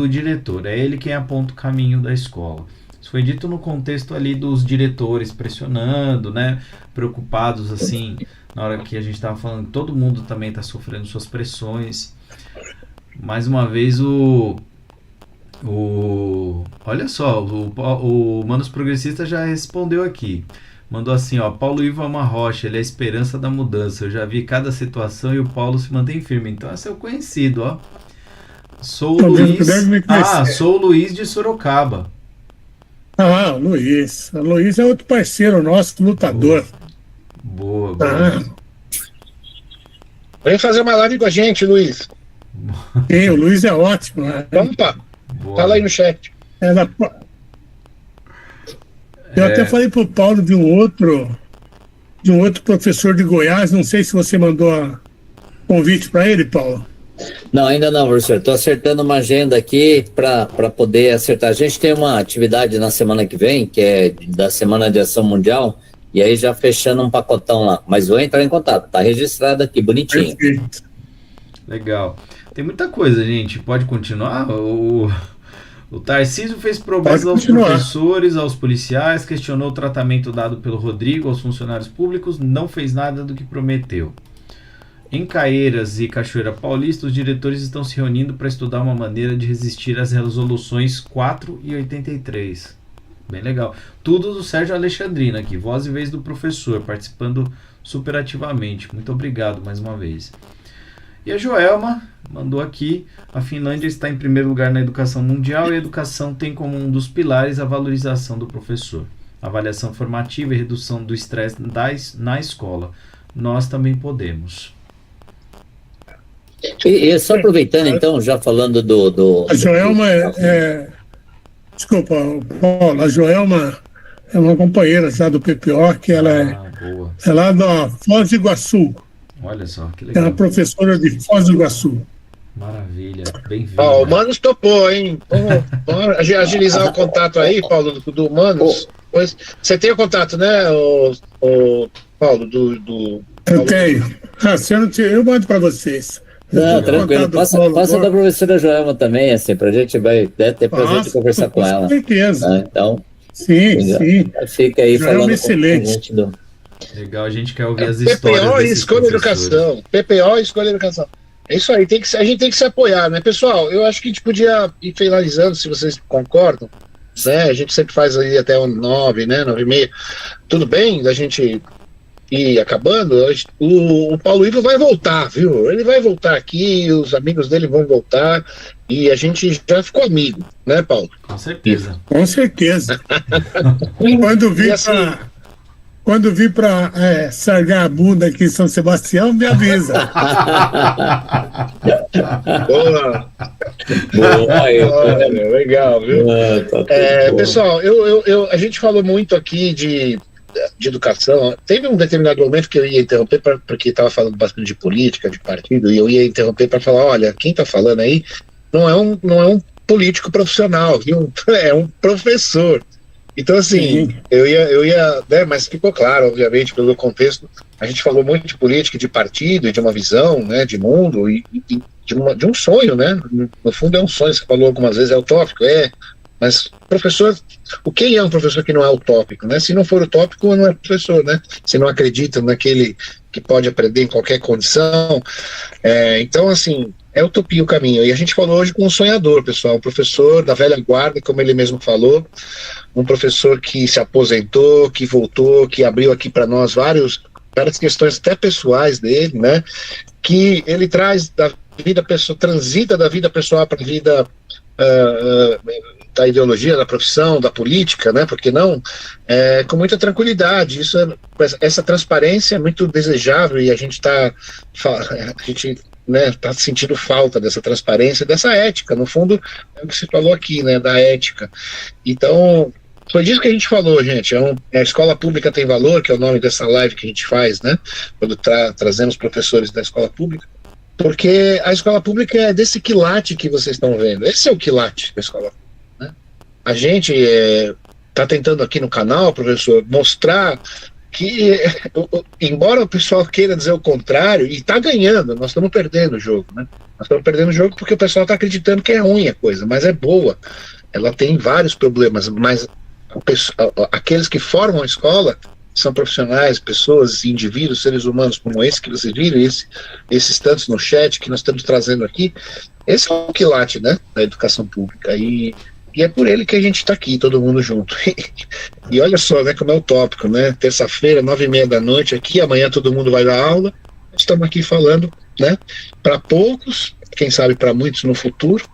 diretor, é ele quem aponta o caminho da escola. Isso foi dito no contexto ali dos diretores pressionando, né, preocupados assim, na hora que a gente estava falando que todo mundo também está sofrendo suas pressões. Mais uma vez olha só, o Manos Progressista já respondeu aqui. Mandou assim, ó: Paulo Ivo é uma rocha, ele é a esperança da mudança. Eu já vi cada situação e o Paulo se mantém firme. Então esse é o conhecido, ó. Sou o Luiz de Sorocaba. Ah, Luiz. O Luiz é outro parceiro nosso, lutador. Boa. Vem fazer uma live com a gente, Luiz. Sim, o Luiz é ótimo, né? Vamos, pá. Fala aí no chat. Eu até falei pro Paulo de um outro professor de Goiás, não sei se você mandou convite para ele, Paulo. Não, ainda não, professor. Estou acertando uma agenda aqui para poder acertar. A gente tem uma atividade na semana que vem, que é da Semana de Ação Mundial, e aí já fechando um pacotão lá. Mas vou entrar em contato, tá registrado aqui, bonitinho. Perfeito. Legal. Tem muita coisa, gente. Pode continuar? O Tarcísio fez promessas aos professores, aos policiais, questionou o tratamento dado pelo Rodrigo aos funcionários públicos, não fez nada do que prometeu. Em Caieiras e Cachoeira Paulista, os diretores estão se reunindo para estudar uma maneira de resistir às resoluções 4 e 83. Bem legal. Tudo do Sérgio Alexandrino aqui, voz e vez do professor, participando super ativamente. Muito obrigado mais uma vez. E a Joelma mandou aqui: a Finlândia está em primeiro lugar na educação mundial e a educação tem como um dos pilares a valorização do professor, avaliação formativa e redução do estresse na escola. Nós também podemos. E só aproveitando, então, já falando A Joelma desculpa, Paulo, a Joelma é uma companheira já do PPO, que ela boa. é lá da Foz do Iguaçu. Olha só, que É legal. uma professora de Foz do Iguaçu. Maravilha, bem-vindo. Ó, o Manos topou, hein? Vamos agilizar o contato aí, Paulo, do Manos. Pois, você tem o contato, né, o Paulo, do Eu tenho. Se eu não tiver, eu mando para vocês. Não, tranquilo. Passa da professora Joelma também, assim, pra gente vai ter prazer de conversar com ela. Com certeza. Né? Então, sim. Fica aí Joelma falando excelente. com a gente do... Legal, a gente quer ouvir as histórias PPO e desses Escolha professores. Educação. PPO e Escolha Educação. É isso aí, a gente tem que se apoiar, né? Pessoal, eu acho que a gente podia ir finalizando, se vocês concordam, né? A gente sempre faz aí até 9, né? 9h30. Tudo bem da gente ir acabando? O Paulo Ivo vai voltar, viu? Ele vai voltar aqui, os amigos dele vão voltar e a gente já ficou amigo, né, Paulo? Com certeza. Com certeza. Quando vir para sargar a bunda aqui em São Sebastião, me avisa. Boa. Boa, Legal, viu? tá Pessoal, a gente falou muito aqui de educação. Teve um determinado momento que eu ia interromper porque estava falando bastante de política, de partido, e eu ia interromper para falar: olha, quem está falando aí não é um político profissional, viu? É um professor. Então, assim, eu ia, né, mas ficou claro, obviamente, pelo contexto. A gente falou muito de política, de partido, e de uma visão, né, de mundo, e de um sonho, né? No fundo é um sonho, você falou algumas vezes, é utópico, mas professor, quem é um professor que não é utópico, né? Se não for utópico, não é professor, né? Se não acredita naquele que pode aprender em qualquer condição. Então, assim, é utopia o caminho. E a gente falou hoje com um sonhador, pessoal, um professor da velha guarda, como ele mesmo falou, um professor que se aposentou, que voltou, que abriu aqui para nós várias questões até pessoais dele, né? Que ele traz da vida pessoal, transita da vida pessoal para a vida da ideologia, da profissão, da política, né? Porque não? Com muita tranquilidade. Essa transparência é muito desejável e a gente está tá sentindo falta dessa transparência, dessa ética. No fundo, é o que você falou aqui, né? Da ética. Então, foi disso que a gente falou, gente. A escola pública tem valor, que é o nome dessa live que a gente faz, né? Quando trazemos professores da escola pública. Porque a escola pública é desse quilate que vocês estão vendo. Esse é o quilate da escola pública, né? A gente está tentando aqui no canal, professor, mostrar que, embora o pessoal queira dizer o contrário, e está ganhando, nós estamos perdendo o jogo, né? Nós estamos perdendo o jogo porque o pessoal está acreditando que é ruim a coisa, mas é boa. Ela tem vários problemas, mas aqueles que formam a escola são profissionais, pessoas, indivíduos, seres humanos como esse que vocês viram, esses tantos no chat que nós estamos trazendo aqui. Esse é o quilate, né, da educação pública, e é por ele que a gente está aqui, todo mundo junto. E olha só, né, como é utópico, né, terça-feira, 9h30 da noite aqui, amanhã todo mundo vai dar aula, estamos aqui falando, né, para poucos, quem sabe para muitos no futuro,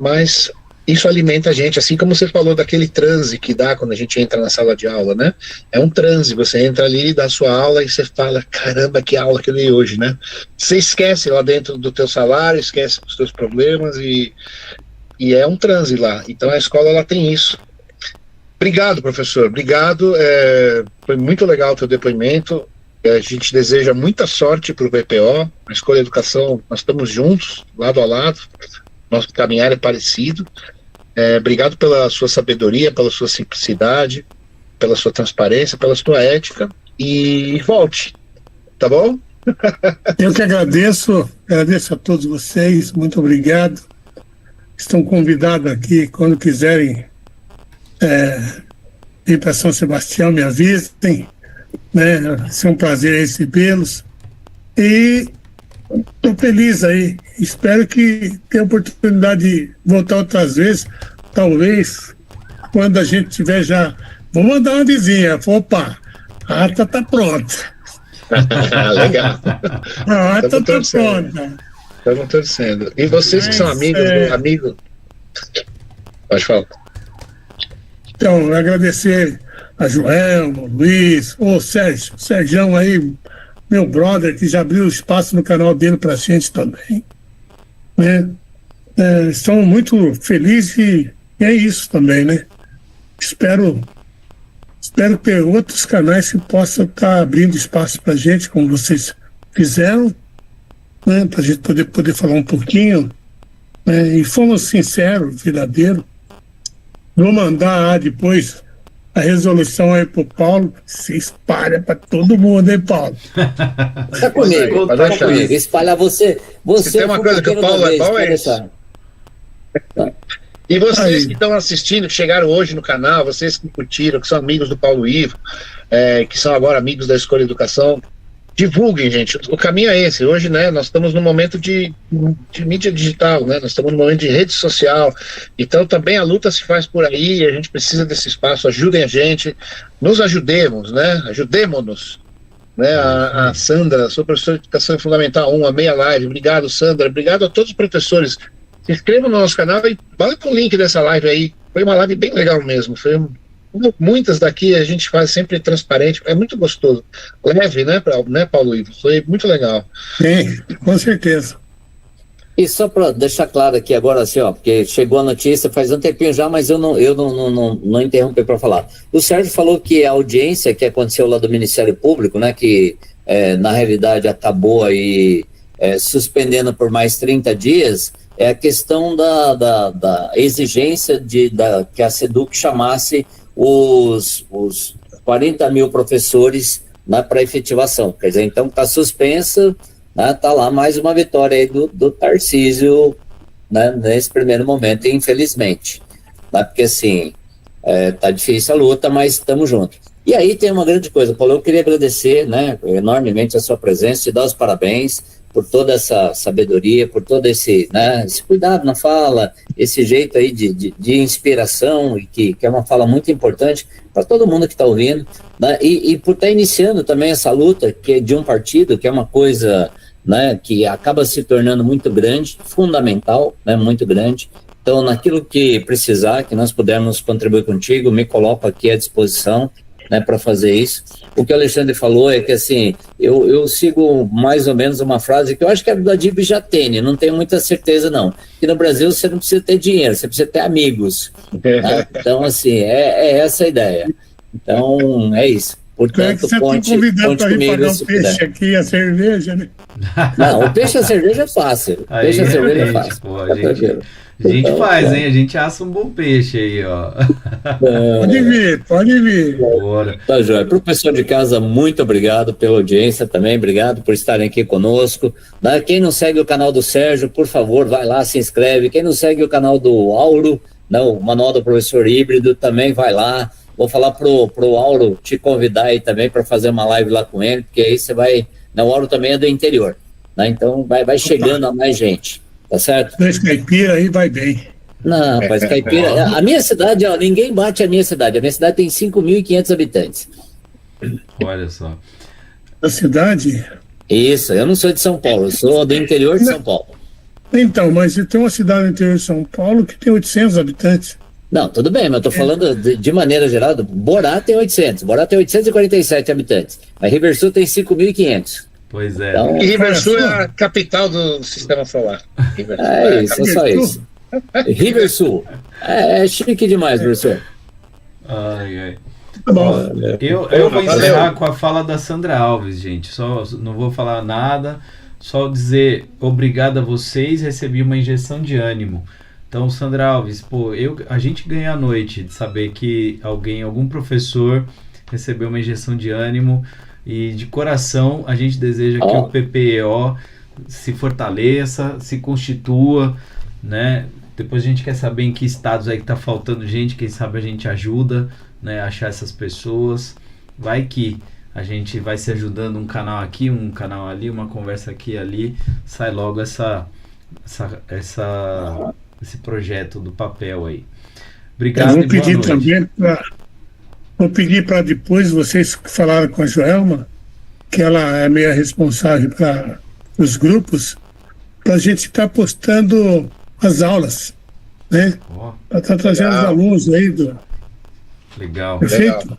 mas isso alimenta a gente, assim como você falou daquele transe que dá quando a gente entra na sala de aula, né? É um transe, você entra ali, dá a sua aula e você fala, caramba, que aula que eu dei hoje, né? Você esquece lá dentro do teu salário, esquece dos teus problemas e é um transe lá. Então a escola, ela tem isso. Obrigado, professor, obrigado. Foi muito legal o teu depoimento. A gente deseja muita sorte para o PPO, a Escolha Educação, nós estamos juntos, lado a lado, nosso caminhar é parecido. Obrigado pela sua sabedoria, pela sua simplicidade, pela sua transparência, pela sua ética, e volte, tá bom? Eu que agradeço a todos vocês, muito obrigado. Estão convidados aqui, quando quiserem ir para São Sebastião, me avisem, né? Vai ser um prazer recebê-los. E estou feliz aí, espero que tenha oportunidade de voltar outras vezes, talvez quando a gente tiver já, vou mandar uma vizinha, opa, a ata está pronta. Legal. A ata está pronta. Estamos torcendo. E vocês que são amigos do amigo... Pode falar. Então, agradecer a Joelma, Luiz, o Sérgio aí, meu brother, que já abriu espaço no canal dele pra gente também, né? Estamos muito felizes e é isso também, né? Espero ter outros canais que possam estar abrindo espaço pra gente, como vocês fizeram, né? Pra gente poder falar um pouquinho, né? E fomos sinceros, verdadeiros. Vou mandar depois a resolução aí pro Paulo, se espalha para todo mundo, hein, Paulo? Tá comigo, tá comigo. Espalhar você. Se tem uma coisa que o Paulo é bom, é isso. E vocês que estão assistindo, que chegaram hoje no canal, vocês que curtiram, que são amigos do Paulo Ivo, que são agora amigos da Escolha Educação, divulguem, gente. O caminho é esse. Hoje, né, nós estamos num momento de mídia digital, né? Nós estamos num momento de rede social. Então, também a luta se faz por aí. A gente precisa desse espaço. Ajudem a gente. Nos ajudemos, né? Ajudemo-nos. Né? A Sandra, sou professora de Educação Fundamental 1, amei a live. Obrigado, Sandra. Obrigado a todos os professores. Se inscrevam no nosso canal e bota o link dessa live aí. Foi uma live bem legal mesmo. Muitas daqui a gente faz sempre transparente, é muito gostoso, leve, né, Paulo Ivo? Foi muito legal. Sim, com certeza. E só para deixar claro aqui agora, assim, ó, porque chegou a notícia faz um tempinho já, mas eu não interrompi para falar. O Sérgio falou que a audiência que aconteceu lá do Ministério Público, né, que na realidade acabou aí suspendendo por mais 30 dias, é a questão da exigência que a SEDUC chamasse os 40 mil professores, né, para efetivação. Quer dizer, então está suspensa, né, tá lá mais uma vitória aí do Tarcísio, né, nesse primeiro momento, infelizmente. Né, porque assim, tá difícil a luta, mas estamos juntos. E aí tem uma grande coisa, Paulo, eu queria agradecer, né, enormemente a sua presença, te dar os parabéns por toda essa sabedoria, por todo esse cuidado na fala, esse jeito aí de inspiração, e que é uma fala muito importante para todo mundo que está ouvindo, né? E por estar iniciando também essa luta que é de um partido, que é uma coisa, né, que acaba se tornando muito grande, fundamental, né, muito grande. Então, naquilo que precisar, que nós pudermos contribuir contigo, me coloco aqui à disposição, né, para fazer isso. O que o Alexandre falou é que, assim, eu sigo mais ou menos uma frase que eu acho que é do Adib Jatene, não tenho muita certeza não, que no Brasil você não precisa ter dinheiro, você precisa ter amigos. Né? Então, assim, é essa a ideia. Então, é isso. Portanto, conte comigo se peixe aqui, a cerveja, né? Não, o peixe e a cerveja é fácil. O peixe e a cerveja é fácil. Pô, a gente faz, hein? A gente assa um bom peixe aí, ó. Pode vir. Bora. Tá, joia. Para o pessoal de casa, muito obrigado pela audiência também, obrigado por estarem aqui conosco. Quem não segue o canal do Sérgio, por favor, vai lá, se inscreve. Quem não segue o canal do Auro, o Manual do Professor Híbrido, também vai lá. Vou falar pro Auro te convidar aí também para fazer uma live lá com ele, porque aí você vai... O Auro também é do interior, né? Então vai chegando a mais gente. Tá certo? 2 caipira aí vai bem. Não, rapaz, caipira. A minha cidade, ó, ninguém bate a minha cidade. A minha cidade tem 5.500 habitantes. Olha só. A cidade? Isso, eu não sou de São Paulo, eu sou do interior de São Paulo. Então, mas tem uma cidade no interior de São Paulo que tem 800 habitantes. Não, tudo bem, mas eu tô falando de maneira geral. Borá tem 800, Borá tem 847 habitantes, mas Riversul tem 5.500. Pois é. Então, e Riversul é a capital do sistema solar. É isso, é só isso. Riversul. É chique demais, Riversul. Ai. Tá bom. Eu vou encerrar com a fala da Sandra Alves, gente. Só não vou falar nada, só dizer obrigado a vocês, recebi uma injeção de ânimo. Então, Sandra Alves, a gente ganha a noite de saber que algum professor recebeu uma injeção de ânimo. E de coração a gente deseja que o PPEO se fortaleça, se constitua, né? Depois a gente quer saber em que estados aí que tá faltando gente, quem sabe a gente ajuda, né, a achar essas pessoas. Vai que a gente vai se ajudando, um canal aqui, um canal ali, uma conversa aqui e ali, sai logo esse projeto do papel aí. Obrigado. Eu vou pedir também Vou pedir para depois, vocês que falaram com a Joelma, que ela é meio responsável para os grupos, para a gente estar postando as aulas, né? Ó, Para estar trazendo os Legal. alunos aí do. legal. Perfeito? Legal.